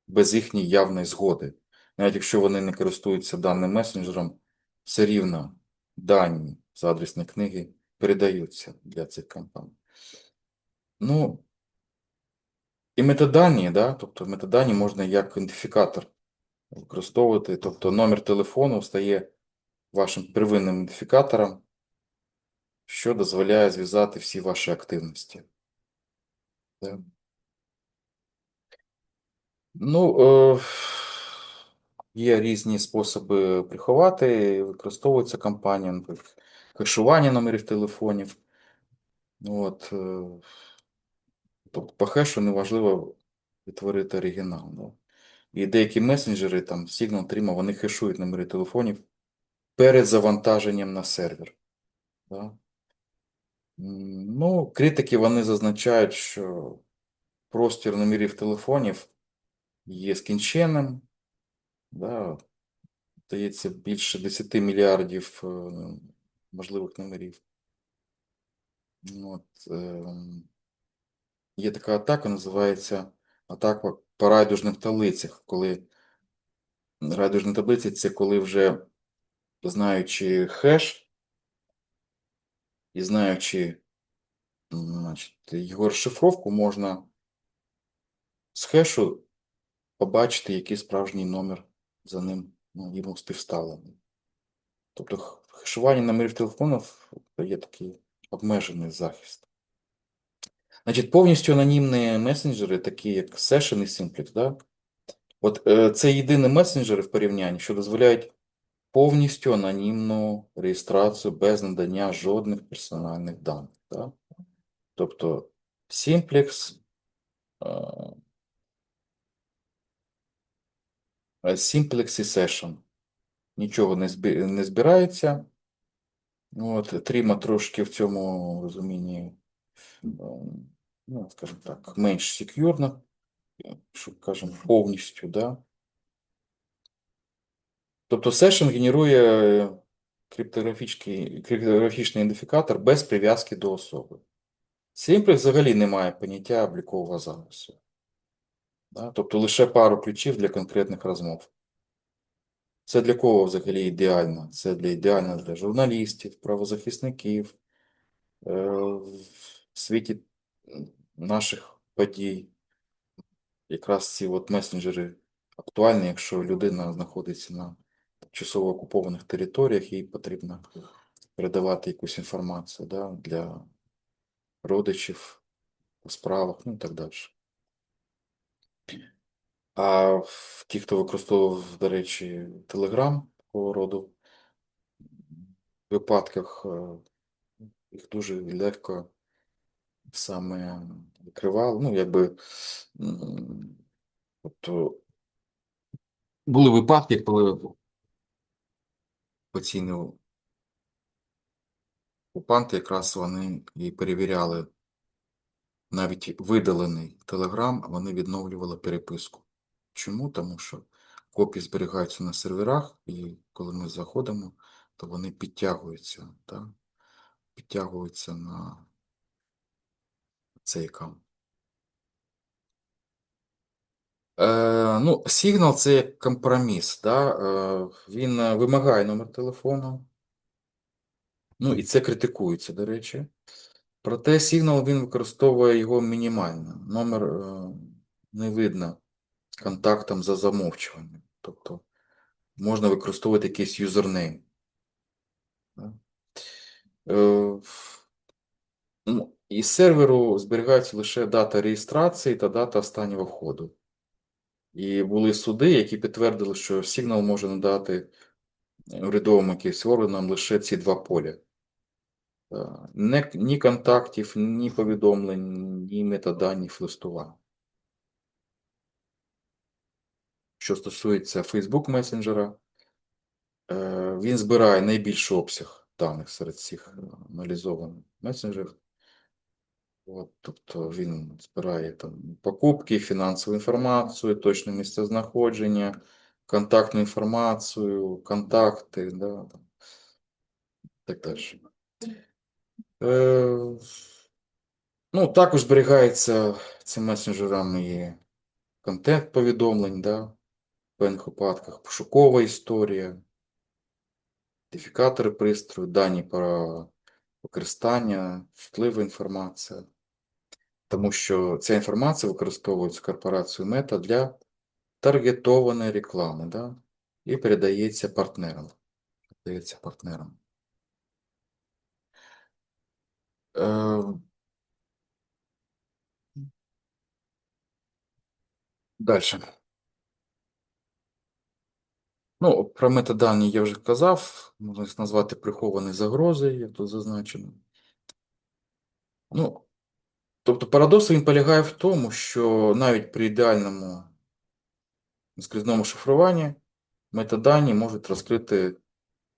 без їхньої явної згоди. Навіть якщо вони не користуються даним месенджером, все рівно дані з адресної книги передаються для цих компаній. Ну, і метадані, да? Тобто метадані можна як ідентифікатор використовувати, тобто номер телефону стає вашим первинним ідентифікатором, що дозволяє зв'язати всі ваші активності. Да? Ну, є різні способи приховати, використовуються компанія, наприклад, хешування номерів телефонів. От, тобто по хешу неважливо відтворити оригінал. Да? І деякі месенджери, там, Signal, Trima, вони хешують номери телефонів перед завантаженням на сервер. Да? Ну, критики вони зазначають, що простір номерів телефонів є скінченним. Да? Здається, більше 10 мільярдів можливих номерів. От, є така атака, називається атака по райдужних таблицях. Коли райдужні таблиці це коли вже знаючи хеш і знаючи значить, його розшифровку, можна з хешу побачити, який справжній номер за ним йому співставлений. Тобто хешування номерів телефонів дає такий обмежений захист. Значить, повністю анонімні месенджери, такі як Session і Simplex, да? От це єдині месенджери в порівнянні, що дозволяють повністю анонімну реєстрацію без надання жодних персональних даних. Да? Тобто Simplex, Simplex і Session. Нічого не збирається. От, Trima трошки в цьому розумінні, ну, скажімо так, менш сек'юрно, що кажемо, повністю, да? Тобто Session генерує криптографічний ідентифікатор без прив'язки до особи. Simplex взагалі не має поняття облікового запису. Да? Тобто лише пару ключів для конкретних розмов. Це для кого взагалі ідеально? Це ідеально для журналістів, правозахисників, В світі наших подій якраз ці от месенджери актуальні, якщо людина знаходиться на тимчасово окупованих територіях, їй потрібно передавати якусь інформацію, да, для родичів по справах, ну і так далі. А ті, хто використовував, до речі, Telegram такого роду випадках, їх дуже легко саме викривали. Ну, якби, тобто, були випадки, коли оцінні окупанти якраз вони і перевіряли навіть видалений Telegram, вони відновлювали переписку. Чому? Тому що копії зберігаються на серверах, і коли ми заходимо, то вони підтягуються, так? Підтягуються на цей аккаунт. Ну, Signal – це як компроміс, да? Він вимагає номер телефону, ну і це критикується, до речі. Проте Signal він використовує його мінімально. Номер не видно контактом за замовчуванням. Тобто можна використовувати якийсь юзернейм. Да? Ну, із серверу зберігається лише дата реєстрації та дата останнього входу. І були суди, які підтвердили, що Signal може надати урядовим якимось органам лише ці два поля. Ні контактів, ні повідомлень, ні метаданів листування. Що стосується Facebook месенджера, він збирає найбільший обсяг даних серед всіх аналізованих месенджерів. От, тобто він збирає там покупки, фінансову інформацію, точне місцезнаходження, контактну інформацію, контакти, да, там, так далі. Ну, також зберігається цим месенджерам і контент повідомлень, да, в певних випадках, пошукова історія, ідентифікатори пристрою, дані про використання, вплива інформація. Тому що ця інформація використовується корпорацією Мета для таргетованої реклами, да? І передається партнерам. Дальше. Ну, про метадані я вже казав, можна їх назвати приховані загрози, як тут зазначено. Ну, тобто парадокс він полягає в тому, що навіть при ідеальному скрізному шифруванні метадані можуть розкрити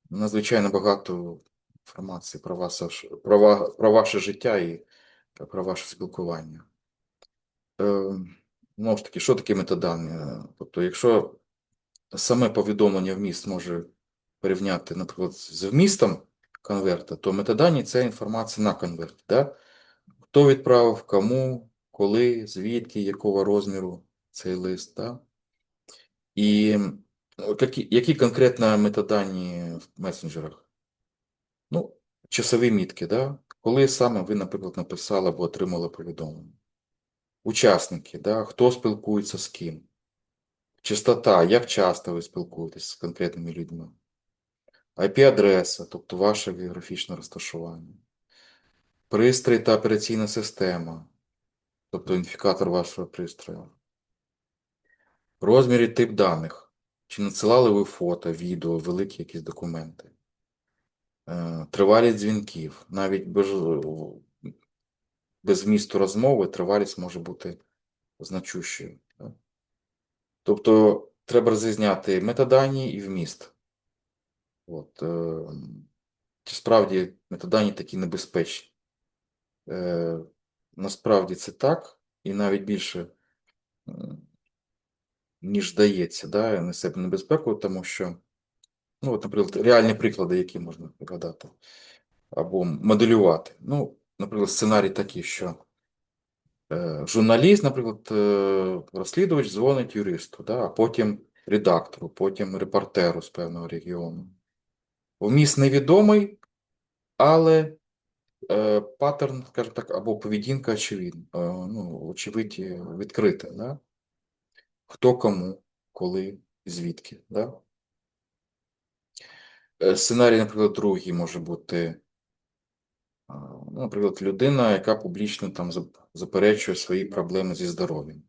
надзвичайно багато інформації про вас, про ваше життя і про ваше спілкування. Знову ж таки, що таке метадані? Тобто, якщо саме повідомлення вміст може порівняти, наприклад, з вмістом конверта, то метадані – це інформація на конверті. Да? Хто відправив, кому, коли, звідки, якого розміру цей лист. Да? І які конкретно метадані в месенджерах? Ну, часові мітки, да? Коли саме ви, наприклад, написали або отримали повідомлення. Учасники, да? Хто спілкується з ким. Частота, як часто ви спілкуєтесь з конкретними людьми. IP-адреса, тобто ваше географічне розташування. Пристрій та операційна система, тобто ідентифікатор вашого пристрою. Розмір і тип даних. Чи надсилали ви фото, відео, великі якісь документи. Тривалість дзвінків. Навіть без змісту розмови тривалість може бути значущою. Тобто треба розрізняти метадані і вміст. От, чи справді метадані такі небезпечні? Насправді це так, і навіть більше, ніж здається, да, несе небезпеку, тому що, ну, от, наприклад, реальні приклади, які можна пригадати, або моделювати. Ну, наприклад, сценарій такий, що журналіст, наприклад, розслідувач дзвонить юристу, да, а потім редактору, потім репортеру з певного регіону. Вміст невідомий, але Паттерн, скажімо так, або поведінка очевидна, ну, очевидь, відкрита, да? Хто кому, коли, звідки, да? Сценарій, наприклад, другий може бути, ну, наприклад, людина, яка публічно там заперечує свої проблеми зі здоров'ям.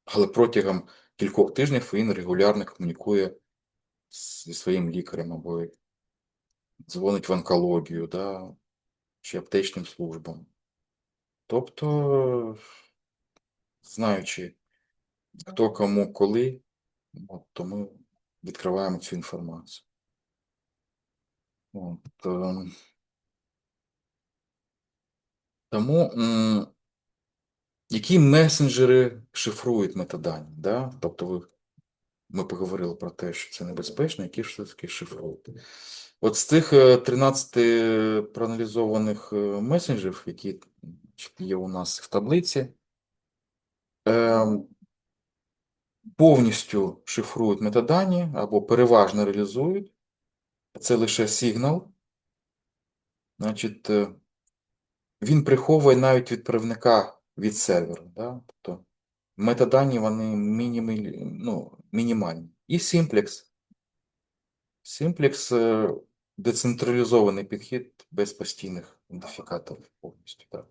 Але протягом кількох тижнів він регулярно комунікує зі своїм лікарем або дзвонить в онкологію, да, чи аптечним службам. Тобто, знаючи, хто кому коли, то ми відкриваємо цю інформацію. От, тому які месенджери шифрують метадані? Да? Тобто ми поговорили про те, що це небезпечно, які ж все-таки шифрують. От з цих 13 проаналізованих месенджерів, які є у нас в таблиці, повністю шифрують метадані або переважно реалізують. Це лише сигнал. Значить, він приховує навіть відправника від сервера. Да? Тобто метадані вони мінімальні. І Simplex. Simplex децентралізований підхід без постійних ідентифікаторів повністю. Так.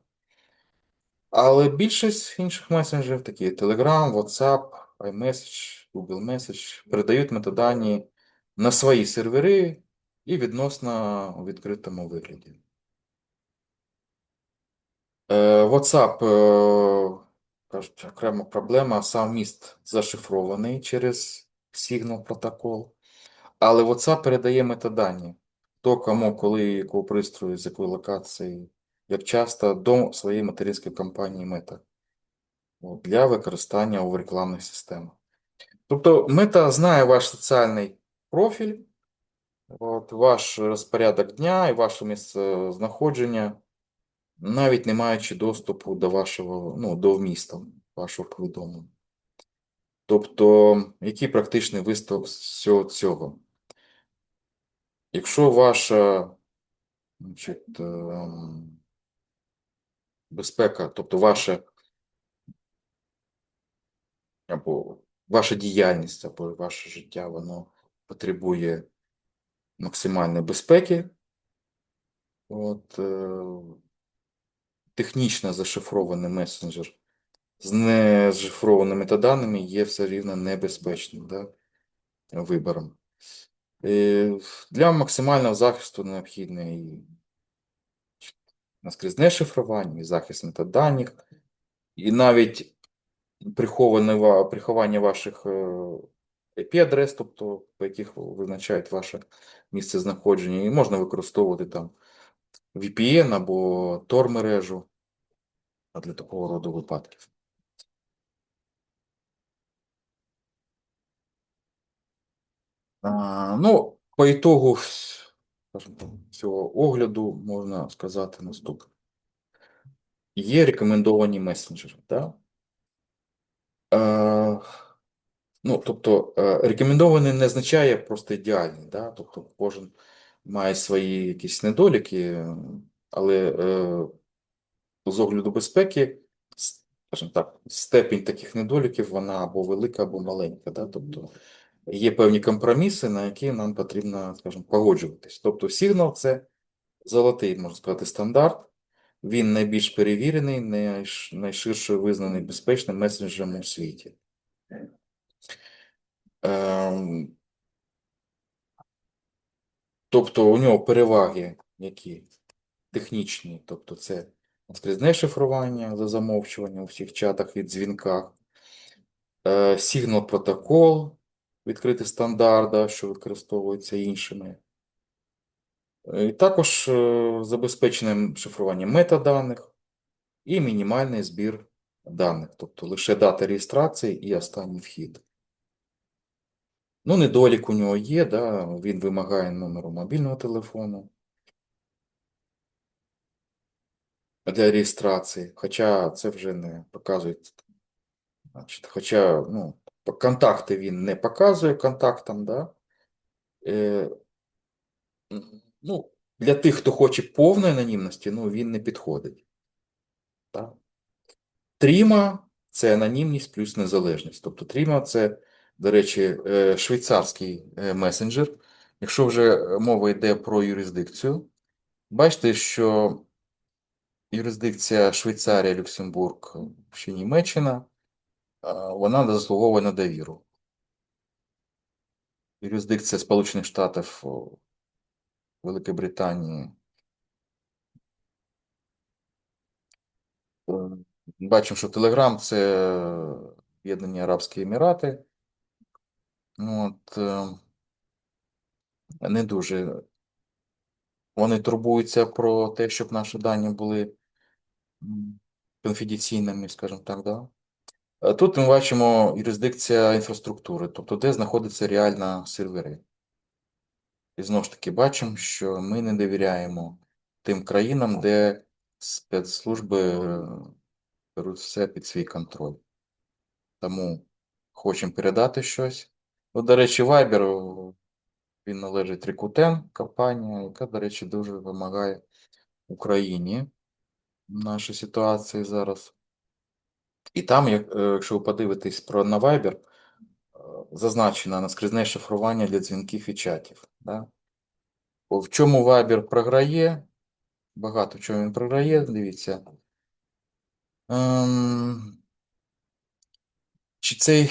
Але більшість інших месенджерів, такі Telegram, WhatsApp, iMessage, Google Message, передають метадані на свої сервери і відносно у відкритому вигляді. WhatsApp, кажуть, окрема проблема, сам міст зашифрований через Signal протокол. Але WhatsApp передає метадані. Хто кому, коли, якого пристрою, з якої локації, як часто, до своєї материнської компанії Meta для використання у рекламних системах. Тобто Meta знає ваш соціальний профіль, ваш розпорядок дня і ваше місце знаходження, навіть не маючи доступу до вашого, до вмісту вашого повідомлення. Тобто, який практичний висновок з всього цього? Якщо ваша безпека, тобто ваша діяльність або ваше життя, воно потребує максимальної безпеки, технічно зашифрований месенджер з незашифрованими метаданими є все рівно небезпечним, да, вибором. Для максимального захисту необхідний наскрізне шифрування, і захист метаданих, і навіть приховання ваших IP-адрес, тобто по яких визначають ваше місце знаходження, і можна використовувати там VPN або Tor-мережу для такого роду випадків. По ітогу скажімо так, цього огляду можна сказати наступне. Є рекомендовані месенджери, да? Тобто, рекомендований не означає просто ідеальний, да? Тобто кожен має свої якісь недоліки, але з огляду безпеки, скажімо так, степінь таких недоліків, вона або велика, або маленька. Да? Тобто є певні компроміси, на які нам потрібно, скажімо, погоджуватись. Тобто Signal – це золотий, можна сказати, стандарт. Він найбільш перевірений, найширше визнаний безпечним месенджером у світі. Тобто у нього переваги які? Технічні, тобто це наскрізне шифрування за замовчування у всіх чатах і дзвінках, Signal протокол, відкритий стандарт, що використовується іншими. І також забезпечене шифрування метаданих і мінімальний збір даних, тобто лише дата реєстрації і останній вхід. Недолік у нього є, да, він вимагає номеру мобільного телефону для реєстрації, хоча це вже не показує. Значить, хоча, контакти він не показує контактам, да. Для тих, хто хоче повної анонімності, ну, він не підходить. Так? Тріма це анонімність плюс незалежність. Тобто Тріма це, до речі, швейцарський месенджер. Якщо вже мова йде про юрисдикцію, бачите, що юрисдикція Швейцарія, Люксембург, ще Німеччина, вона заслуговує на довіру. Юрисдикція Сполучених Штатів, Великої Британії. Бачимо, що Телеграм це Об'єднані Арабські Емірати. От, не дуже вони турбуються про те, щоб наші дані були конфіденційними, скажімо так, да? Тут ми бачимо юрисдикція інфраструктури, тобто де знаходяться реально сервери. І знову ж таки бачимо, що ми не довіряємо тим країнам, де спецслужби беруть все під свій контроль. Тому хочемо передати щось. Ну, до речі, Viber, він належить Rakuten, компанія, яка, до речі, дуже допомагає Україні в нашій ситуації зараз. І там, якщо ви подивитесь на Viber, зазначено наскрізне шифрування для дзвінків і чатів. Да? В чому Viber програє? Багато в чому він програє, дивіться. Ем, Чи цей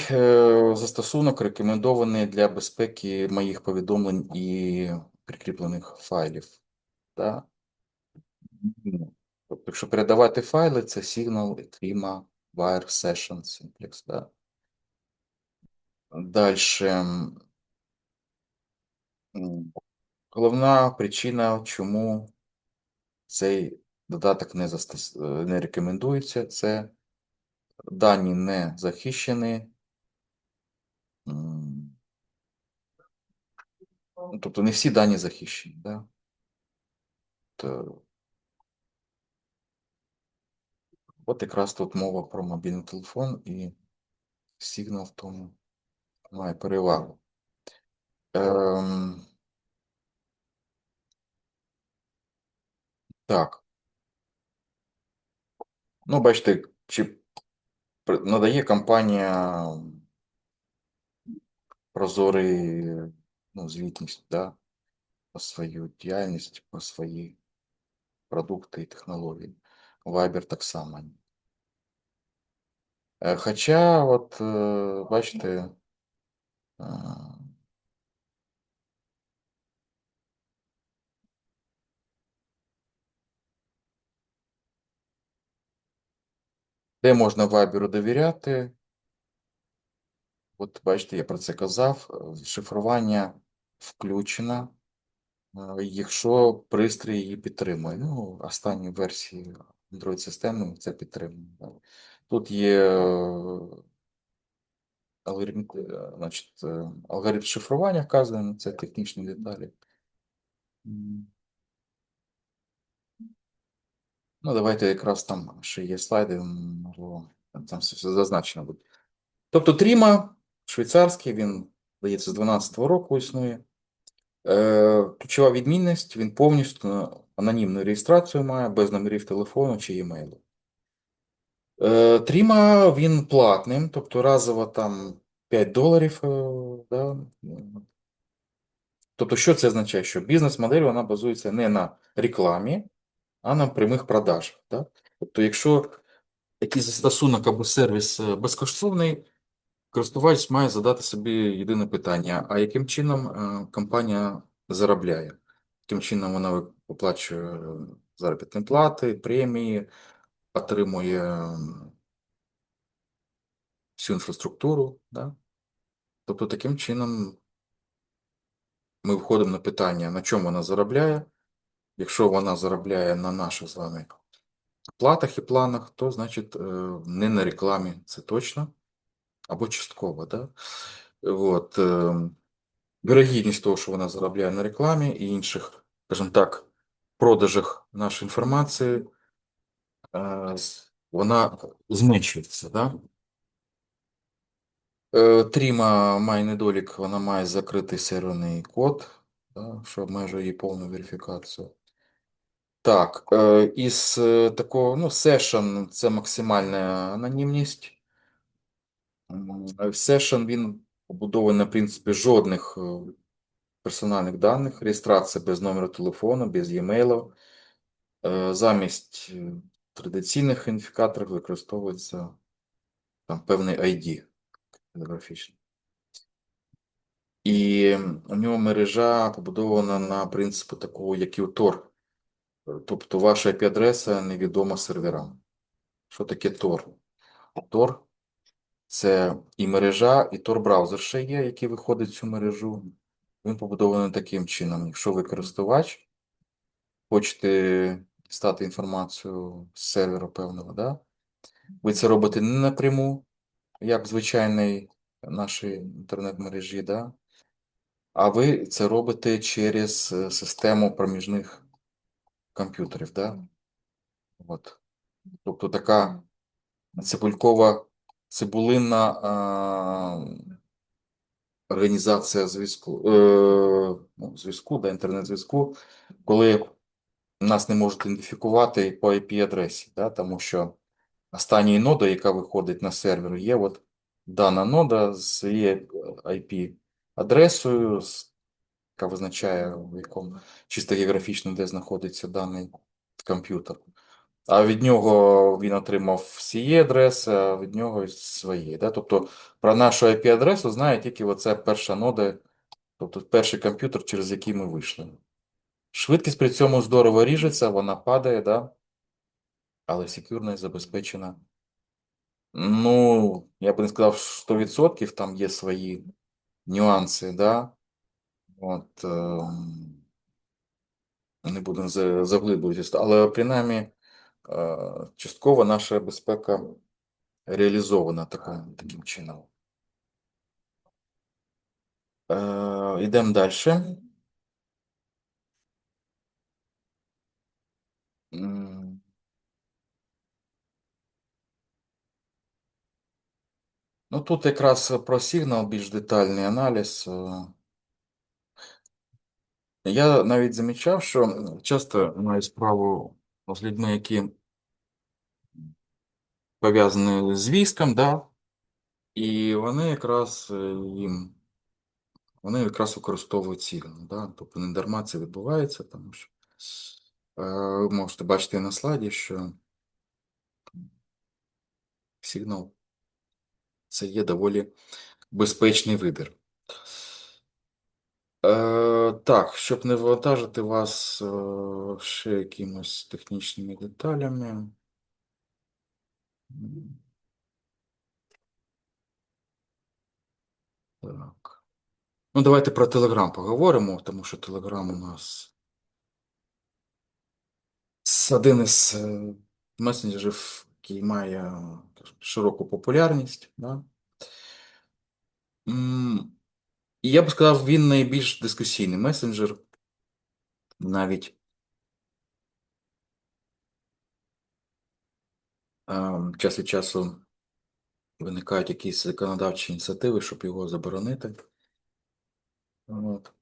застосунок рекомендований для безпеки моїх повідомлень і прикріплених файлів? Да? Ну, тобто, якщо передавати файли, це Signal, Trima, Wire, Session, Simplex. Да? Дальше. Головна причина, чому цей додаток не рекомендується, це дані не захищені. Тобто не всі дані захищені. Да? От якраз тут мова про мобільний телефон і Signal в тому має перевагу. Ем, так. Ну, бачите, чи надає компанія прозорий, ну, звітність, да, про свою діяльність, про свої продукти і технології. Viber так само. Хоча, от, бачите, е, де можна Viber довіряти? От, бачите, я про це казав. Шифрування включено, якщо пристрій її підтримує. Ну, останні версії Android-системи це підтримує. Да. Тут є алгоритм, значить, алгоритм шифрування вказаний, це технічні деталі. Ну, давайте якраз там ще є слайди, можливо, там все зазначено буде. Тобто Тріма, швейцарський, він, здається, з 12-го року існує. Ключова відмінність, він повністю анонімну реєстрацію має, без номерів телефону чи емейлу. Тріма, він платним, тобто разово там $5. Да? Тобто, що це означає? Що бізнес-модель вона базується не на рекламі, а на прямих продажах. Да? Тобто, якщо якийсь застосунок або сервіс безкоштовний, користувач має задати собі єдине питання: а яким чином компанія заробляє? Яким чином вона оплачує заробітні плати, премії, отримує всю інфраструктуру. Да? Тобто, таким чином ми виходимо на питання, на чому вона заробляє. Якщо вона заробляє на наших з вами платах і планах, то значить не на рекламі, це точно, або частково. Да? От, вірогідність того, що вона заробляє на рекламі і інших, скажімо так, продажах нашої інформації, вона зменшується. Да? Тріма має недолік, вона має закритий серверний код. да, що обмежує її повну верифікацію. Так, із такого, ну, session це максимальна анонімність. Session він побудований на принципі жодних персональних даних, реєстрація без номеру телефону, без e-mail. Замість традиційних ідентифікаторів використовується там певний ID графічний. І у нього мережа побудована на принципі такого, як і у Tor. Тобто ваша IP-адреса невідома серверам. Що таке Tor? Tor це і мережа, і Tor-браузер ще є, який виходить в цю мережу. Він побудований таким чином. Якщо ви користувач, хочете дістати інформацію з сервера певного, да? Ви це робите не напряму, як в звичайній нашій інтернет-мережі, да? А ви це робите через систему проміжних комп'ютерів, да? От. Тобто така цибулинна організація зв'язку, ну, зв'язку, да, інтернет-зв'язку, коли нас не можуть ідентифікувати по IP-адресі, да, тому що останньою нодою, яка виходить на сервер, є от дана нода з її IP-адресою, яка визначає, в якому чисто географічно, де знаходиться даний комп'ютер. А від нього він отримав всі адреси, а від нього свої. Да? Тобто про нашу IP-адресу знає тільки оця перша нода, тобто перший комп'ютер, через який ми вийшли. Швидкість при цьому здорово ріжеться, вона падає, да? Але секюрність забезпечена. Ну, я би не сказав, 100%, там є свої нюанси, да? От, не будемо заглиблюватися, але принаймні частково наша безпека реалізована таким чином. Йдемо далі. Ну, тут якраз про сигнал більш детальний аналіз. Я навіть замічав, що часто маю справу з людьми, які пов'язані з військом, да, і вони якраз вони якраз використовують сигнал. Да, тобто не дарма це відбувається, тому що ви можете бачити на слайді, що сигнал це є доволі безпечний вибір. Так, щоб не вивантажити вас ще якимось технічними деталями. Так. Ну, давайте про Telegram поговоримо, тому що Telegram у нас один із месенджерів, який має широку популярність. Да? І я б сказав, він найбільш дискусійний месенджер. Навіть час від часу виникають якісь законодавчі ініціативи, щоб його заборонити. От.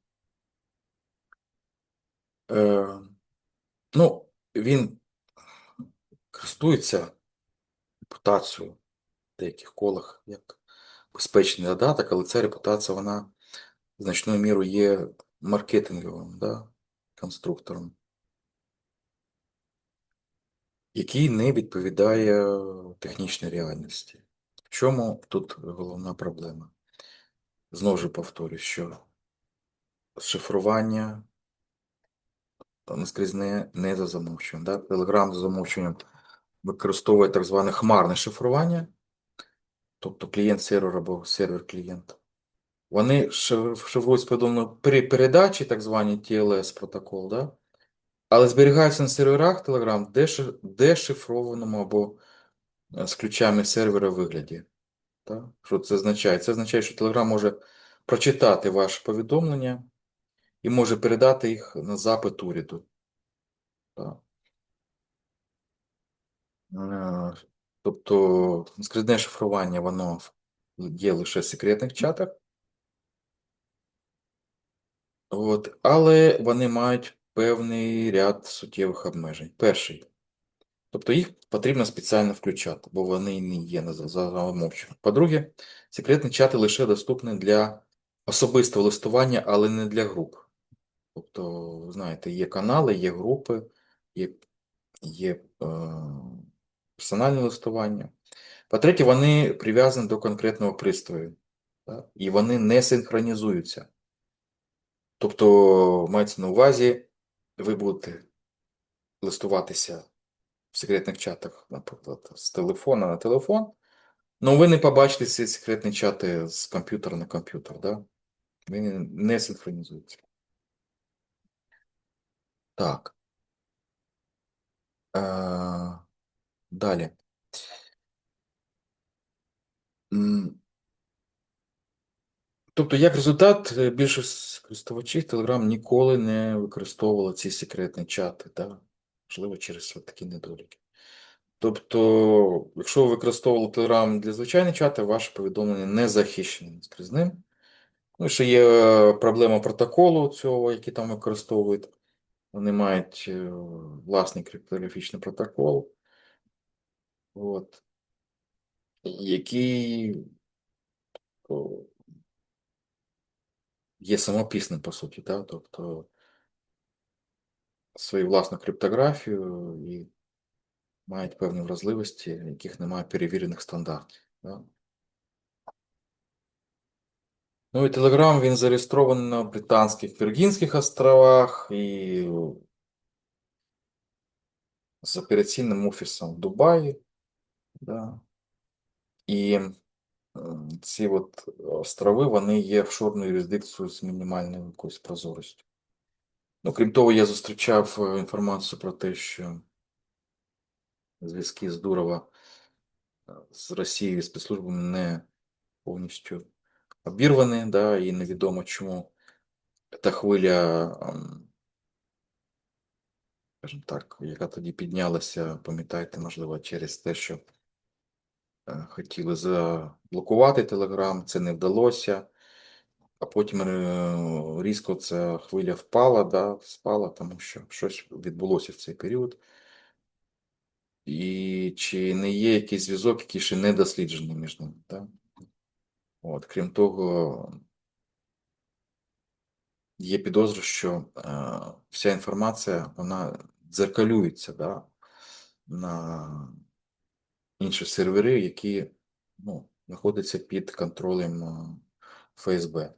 Ну, він користується репутацією в деяких колах як безпечний додаток, але ця репутація, вона значною мірою є маркетинговим, да, конструктором, який не відповідає технічній реальності. В чому тут головна проблема? Знову ж повторюю, що шифрування наскрізне не за замовчуванням. Да? Telegram за замовчуванням використовує так зване хмарне шифрування, тобто клієнт-сервер або сервер-клієнт. Вони шифрують подобно при передачі, так звані TLS протокол, да? Але зберігаються на серверах Telegram дешифрованому або з ключами сервера вигляді. Так? Що це означає? Це означає, що Telegram може прочитати ваше повідомлення і може передати їх на запит уряду. Так? Тобто скрізне шифрування, воно є лише в секретних чатах. От, але вони мають певний ряд суттєвих обмежень. Перший. Тобто їх потрібно спеціально включати, бо вони не є замовчені. По-друге, секретні чати лише доступні для особистого листування, але не для груп. Тобто, ви знаєте, є канали, є групи, є персональне листування. По-третє, вони прив'язані до конкретного пристрою, так? І вони не синхронізуються. Тобто, мається на увазі, ви будете листуватися в секретних чатах, наприклад, з телефона на телефон, але ви не побачите ці секретні чати з комп'ютера на комп'ютер. Да? Вони не синхронізуються. Так. Далі. Тобто, як результат, більшість користувачів Telegram ніколи не використовувала ці секретні чати, да? Можливо, через такі недоліки. Тобто, якщо ви використовували Telegram для звичайних чатів, ваше повідомлення не захищені скрізь ним. Ну, ще є проблема протоколу цього, який там використовують. Вони мають власний криптографічний протокол, от, який о, є самопісним, по суті. Да? Тобто, свою власну криптографію і мають певні вразливості, яких немає перевірених стандартів. Да? Ну і Telegram він зареєстрований на Британських Віргінських островах і з операційним офісом в Дубаї. Да? І ці от острови, вони є офшорною юрисдикцією з мінімальною якоюсь прозорістю. Ну, крім того, я зустрічав інформацію про те, що зв'язки з Дурова з Росією спецслужбами не повністю обірвані, да, і невідомо, чому та хвиля, скажімо так, яка тоді піднялася, пам'ятаєте, можливо, через те, що хотіли заблокувати Telegram, це не вдалося, а потім різко ця хвиля впала, да, спала, тому що щось відбулося в цей період. І чи не є якийсь зв'язок, який ще не досліджений між ними. Да? От, крім того, є підозра, що вся інформація, вона дзеркалюється, да, на інші сервери, які ну, знаходяться під контролем ФСБ.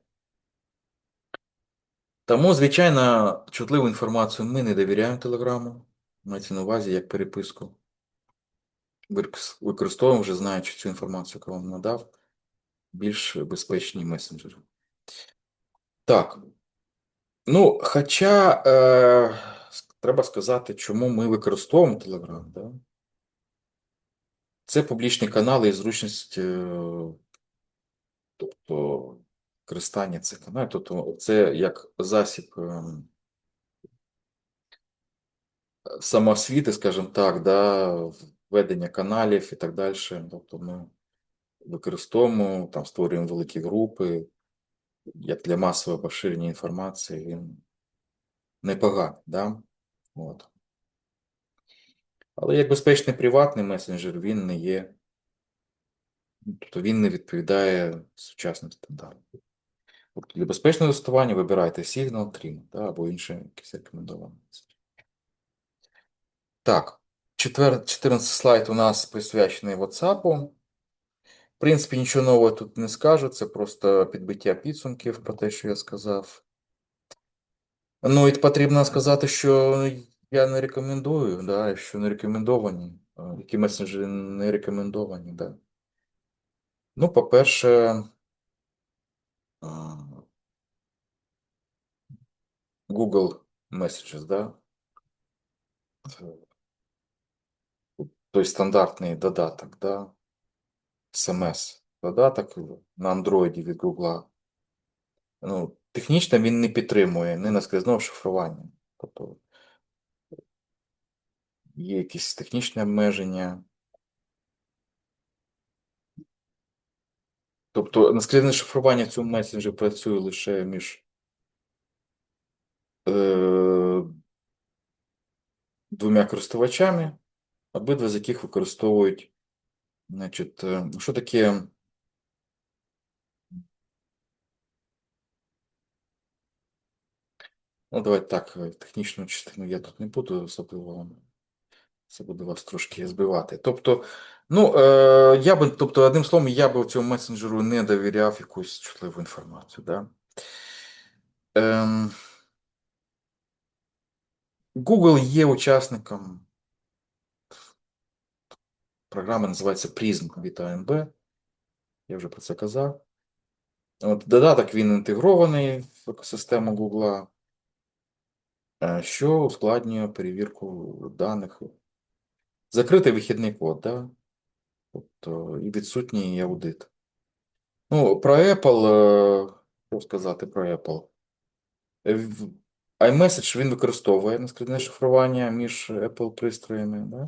Тому, звичайно, чутливу інформацію ми не довіряємо Телеграму, мається на увазі як переписку. Використовуємо, вже знаючи цю інформацію, яку вам надав, більш безпечні месенджери. Так. Ну, хоча треба сказати, чому ми використовуємо Telegram. Да? Це публічні канали і зручність, тобто користання цих каналів. Тобто це як засіб самоосвіти, скажімо так, да, ведення каналів і так далі. Тобто ми використовуємо, там створюємо великі групи, як для масового поширення інформації, він непоганий. Да? От. Але як безпечний приватний месенджер, він не є. Тобто він не відповідає сучасним стандартам. Тобто для безпечного листування вибирайте Signal, Trim, да, або інше якесь рекомендоване. Так, 14 слайд у нас присвячений WhatsApp. В принципі, нічого нового тут не скажу, це просто підбиття підсумків про те, що я сказав. Ну, і потрібно сказати, що я не рекомендую, да, що не рекомендовані, які месенджери не рекомендовані. Да. Ну, по-перше, Google Messages, да? Той стандартний додаток, да? SMS-додаток на Android від Google. Ну, технічно він не підтримує не наскрізного шифрування. Тобто є якісь технічні обмеження. Тобто наскрізне шифрування в цьому месенджі працює лише між е, двома користувачами, обидва з яких використовують, значить, що таке? Ну, давайте так, технічну частину я тут не буду особливо, це буде вас трошки збивати. Тобто, ну, тобто, одним словом, я би цьому месенджеру не довіряв якусь чутливу інформацію. Да? Ем, Google є учасником, програма називається Prism від AMB, я вже про це казав. От, додаток він інтегрований в екосистему Google, що ускладнює перевірку даних. Закритий вихідний код, да? Тобто і відсутній аудит. Ну, про Apple, що сказати про Apple? iMessage він використовує наскрізне шифрування між Apple пристроями, да?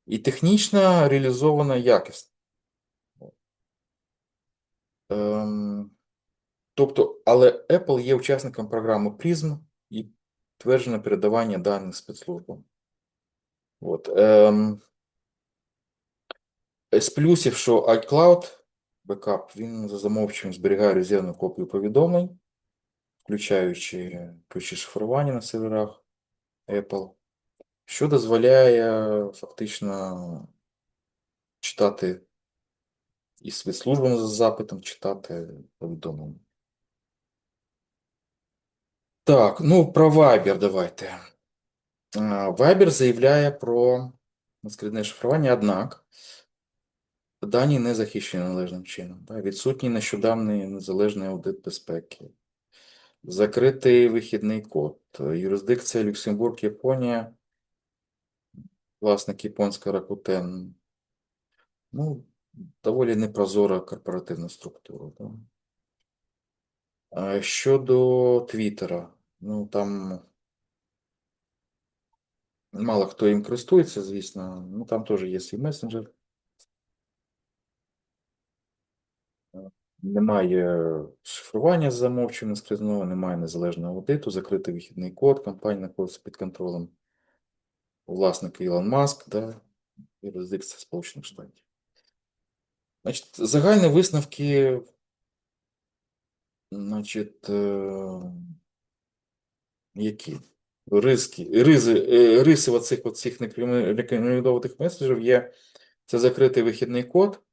І технічно реалізовано якісно. Ем, тобто, але Apple є учасником програми PRISM і підтверджено передавання даних спецслужбам. От. З плюсів, що iCloud бекап, він за замовченням зберігає резервну копію повідомлень, включаючи ключі шифрування на серверах Apple, що дозволяє фактично читати і спецслужбам за запитом, читати повідомлення. Так, ну про Viber давайте. Viber заявляє про наскрізне шифрування, однак дані не захищені належним чином. Відсутній нещодавний незалежний аудит безпеки. Закритий вихідний код. Юрисдикція Люксембург, Японія. Власник японська Rakuten. Ну, доволі непрозора корпоративна структура. Да? Щодо Твіттера, ну там мало хто їм користується, звісно. Ну там теж є свій месенджер. Немає шифрування з замовчування скрізного, немає незалежного аудиту, закритий вихідний код, компанія знаходиться під контролем власника Ілон Маск, да, юрисдикція Сполучених Штатів. Значить, загальні висновки, значить, які? Риси оцих некомендованих меседжів є. Це закритий вихідний код,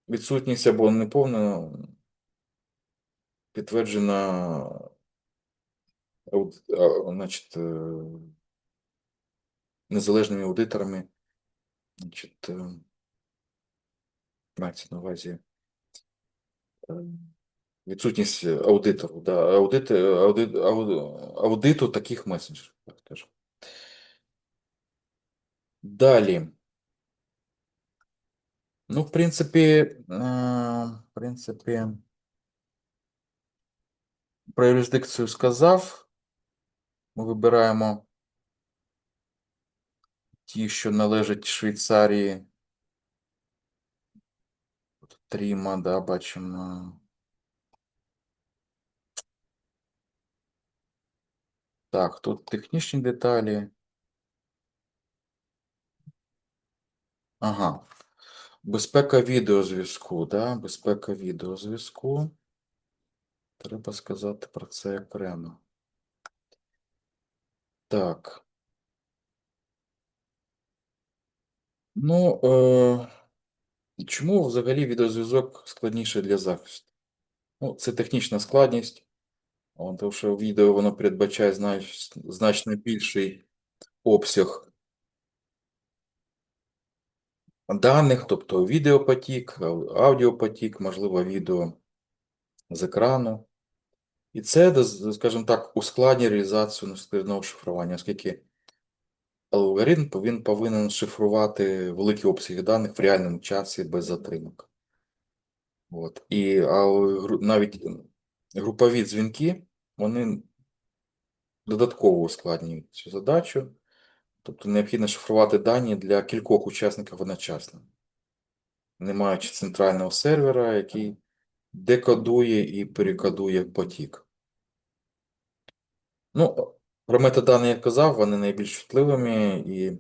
відсутність або неповна підтверджена значить, незалежними аудиторами, значить, мається на увазі відсутність аудитору, да, аудиту таких месенджерів, так скажемо. Далі. Ну, в принципі, про юрисдикцію сказав. Ми вибираємо ті, що належать Швейцарії. Тріма, да, бачимо. Так, тут технічні деталі. Ага. Безпека відеозв'язку, да? Безпека відеозв'язку. Треба сказати про це окремо. Так. Ну, чому взагалі відеозв'язок складніше для захисту? Ну, це технічна складність. Тому що відео воно передбачає значно більший обсяг даних, тобто відеопотік, аудіопотік, можливо, відео з екрану. І це, скажімо так, ускладнює реалізацію наскрізного шифрування, оскільки алгоритм повинен шифрувати великі обсяги даних в реальному часі без затримок. От. І навіть групові дзвінки, вони додатково ускладнюють цю задачу. Тобто необхідно шифрувати дані для кількох учасників одночасно, не маючи центрального сервера, який декодує і перекодує потік. Ну, про метадані я казав, вони найбільш чутливими, і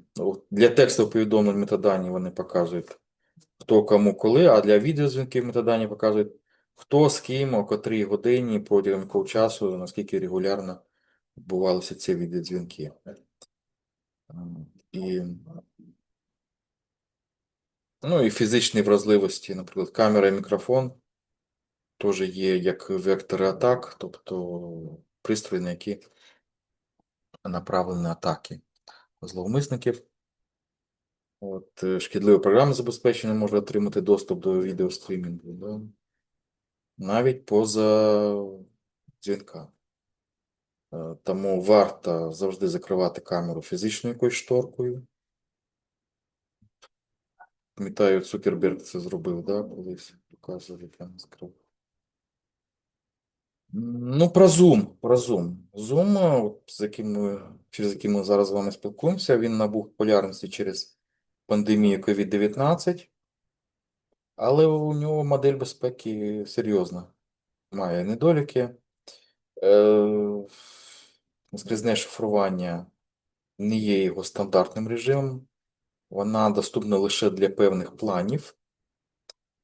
для текстових повідомлень метадані вони показують, хто кому коли, а для відеозвінків метадані показують, хто з ким, о котрій годині, протягом якого часу, наскільки регулярно відбувалися ці відеодзвінки. І, ну, і фізичні вразливості, наприклад, камера і мікрофон теж є як вектори атак, тобто пристрої, на які направлені атаки зловмисників. Шкідливе програмне забезпечення може отримати доступ до відеострімінгу, да? Навіть поза дзвінка. Тому варто завжди закривати камеру фізичною якоюсь шторкою. Пам'ятаю, Цукерберг це зробив, да, колись показував, як він закрив. Ну, про Zoom. Про Zoom. Zoom, через який ми зараз з вами спілкуємося, він набув популярності через пандемію COVID-19, але у нього модель безпеки серйозна. Має недоліки. Скрізне шифрування не є його стандартним режимом. Вона доступна лише для певних планів,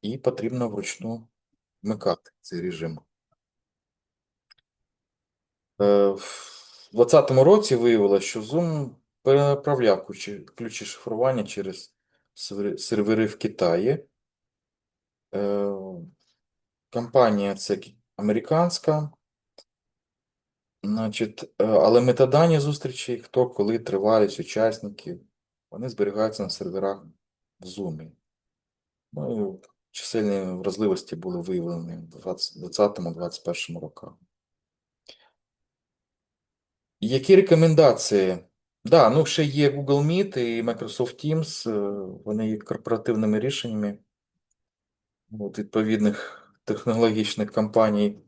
і потрібно вручну вмикати цей режим. В 2020 році виявилося, що Zoom перенаправляв ключі шифрування через сервери в Китаї. Компанія це американська, значить, але метадані зустрічі, хто коли тривалість учасників, вони зберігаються на серверах в Zoom. Ну, і чисельні вразливості були виявлені в 2020-2021 роках. Які рекомендації? Да, ну ще є Google Meet і Microsoft Teams, вони є корпоративними рішеннями відповідних технологічних компаній.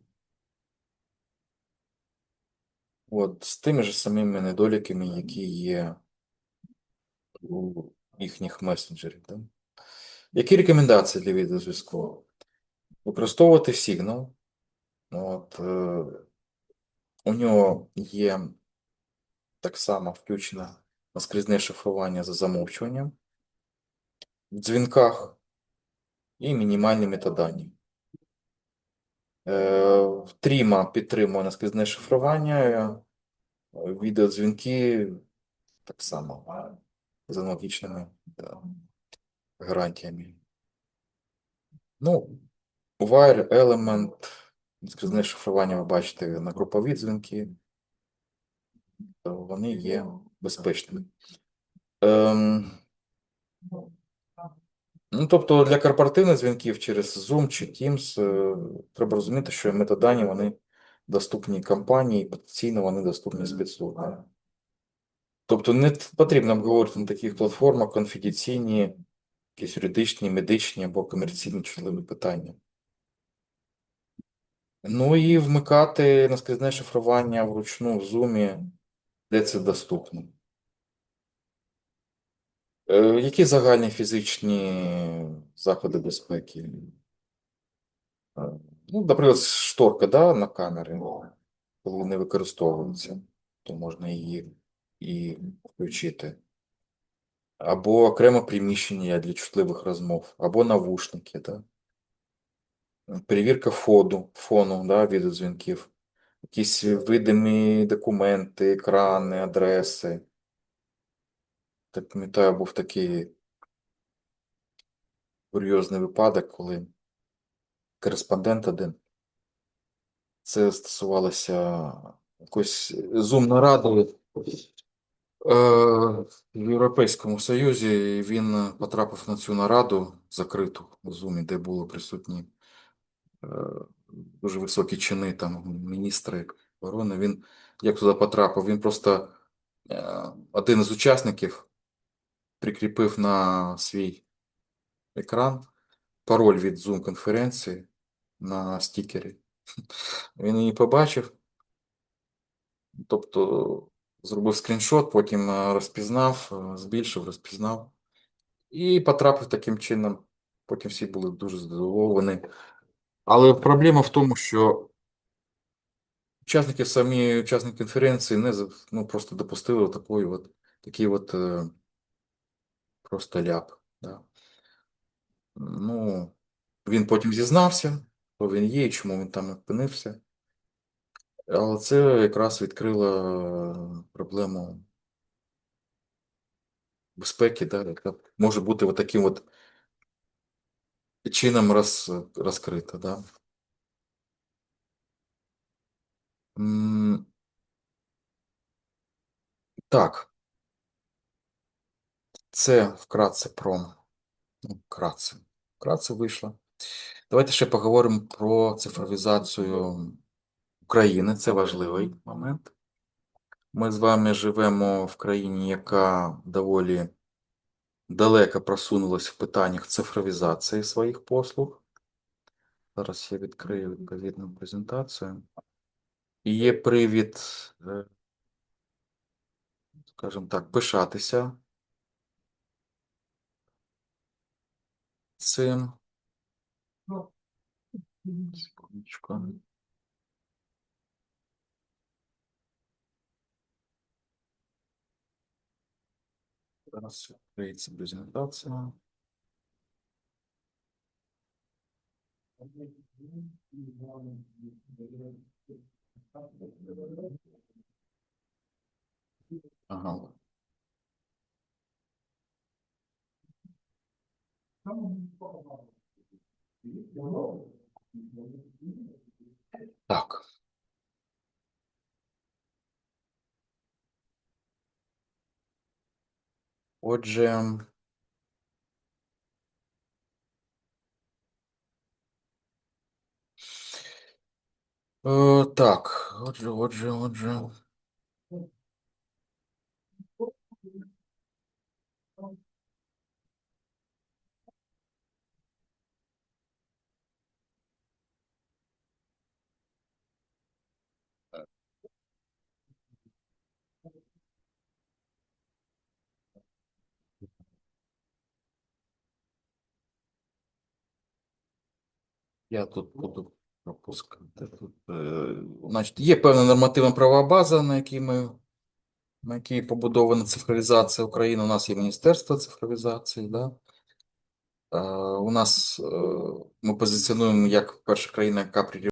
З тими ж самими недоліками, які є у їхніх месенджерів. Да? Які рекомендації для відеозв'язку? Використовувати Signal. У нього є так само включено наскрізне шифрування за замовчуванням в дзвінках і мінімальні метадані. Тріма підтримує наскрізне шифрування, відеодзвінки так само з аналогічними гарантіями. Ну, Wire, Element, наскрізне шифрування ви бачите на групові дзвінки, вони є безпечними. Ну, тобто для корпоративних дзвінків через Zoom чи Teams треба розуміти, що метадані вони доступні компанії, потенційно вони доступні спецслужбам. Тобто не потрібно обговорити на таких платформах конфіденційні, якісь юридичні, медичні або комерційні чутливі питання. Ну і вмикати наскрізне шифрування вручну в Zoom, де це доступно. Які загальні фізичні заходи безпеки? Ну, наприклад, шторка, да, на камері, коли не використовується, то можна її і включити. Або окреме приміщення для чутливих розмов, або навушники, да. Перевірка фону, да, відеодзвінків, якісь видимі документи, екрани, адреси. Так пам'ятаю, був такий курйозний випадок, коли кореспондент один, це стосувалося якоїсь Zoom-наради в Європейському Союзі, і він потрапив на цю нараду закриту в Zoom, де були присутні дуже високі чини, там міністри оборони. Він як туди потрапив? Він просто один із учасників прикріпив на свій екран пароль від Zoom-конференції на стікері. Він її побачив, тобто зробив скріншот, потім розпізнав, збільшив, розпізнав і потрапив таким чином. Потім всі були дуже задоволені. Але проблема в тому, що самі учасники конференції ну, просто допустили такий просто ляп. Да. Ну, він потім зізнався, хто він є і чому він там опинився. Але це якраз відкрило проблему безпеки, да, яка може бути таким чином розкрита. Да. М, Так, це вкратце ну, вкратце вийшло. Давайте ще поговоримо про цифровізацію України. Це важливий момент. Ми з вами живемо в країні, яка доволі далеко просунулась в питаннях цифровізації своїх послуг. Зараз я відкрию відповідну презентацію. І є привід, скажімо так, пишатися цим. Секундочку. Зараз відкриється презентація. Ага. Так. Отже, так, отже. Я тут буду пропускати. Значить, є певна нормативна правова база, на якій побудована цифровізація України. У нас є Міністерство цифровізації, да? У нас ми позиціонуємо як перша країна, яка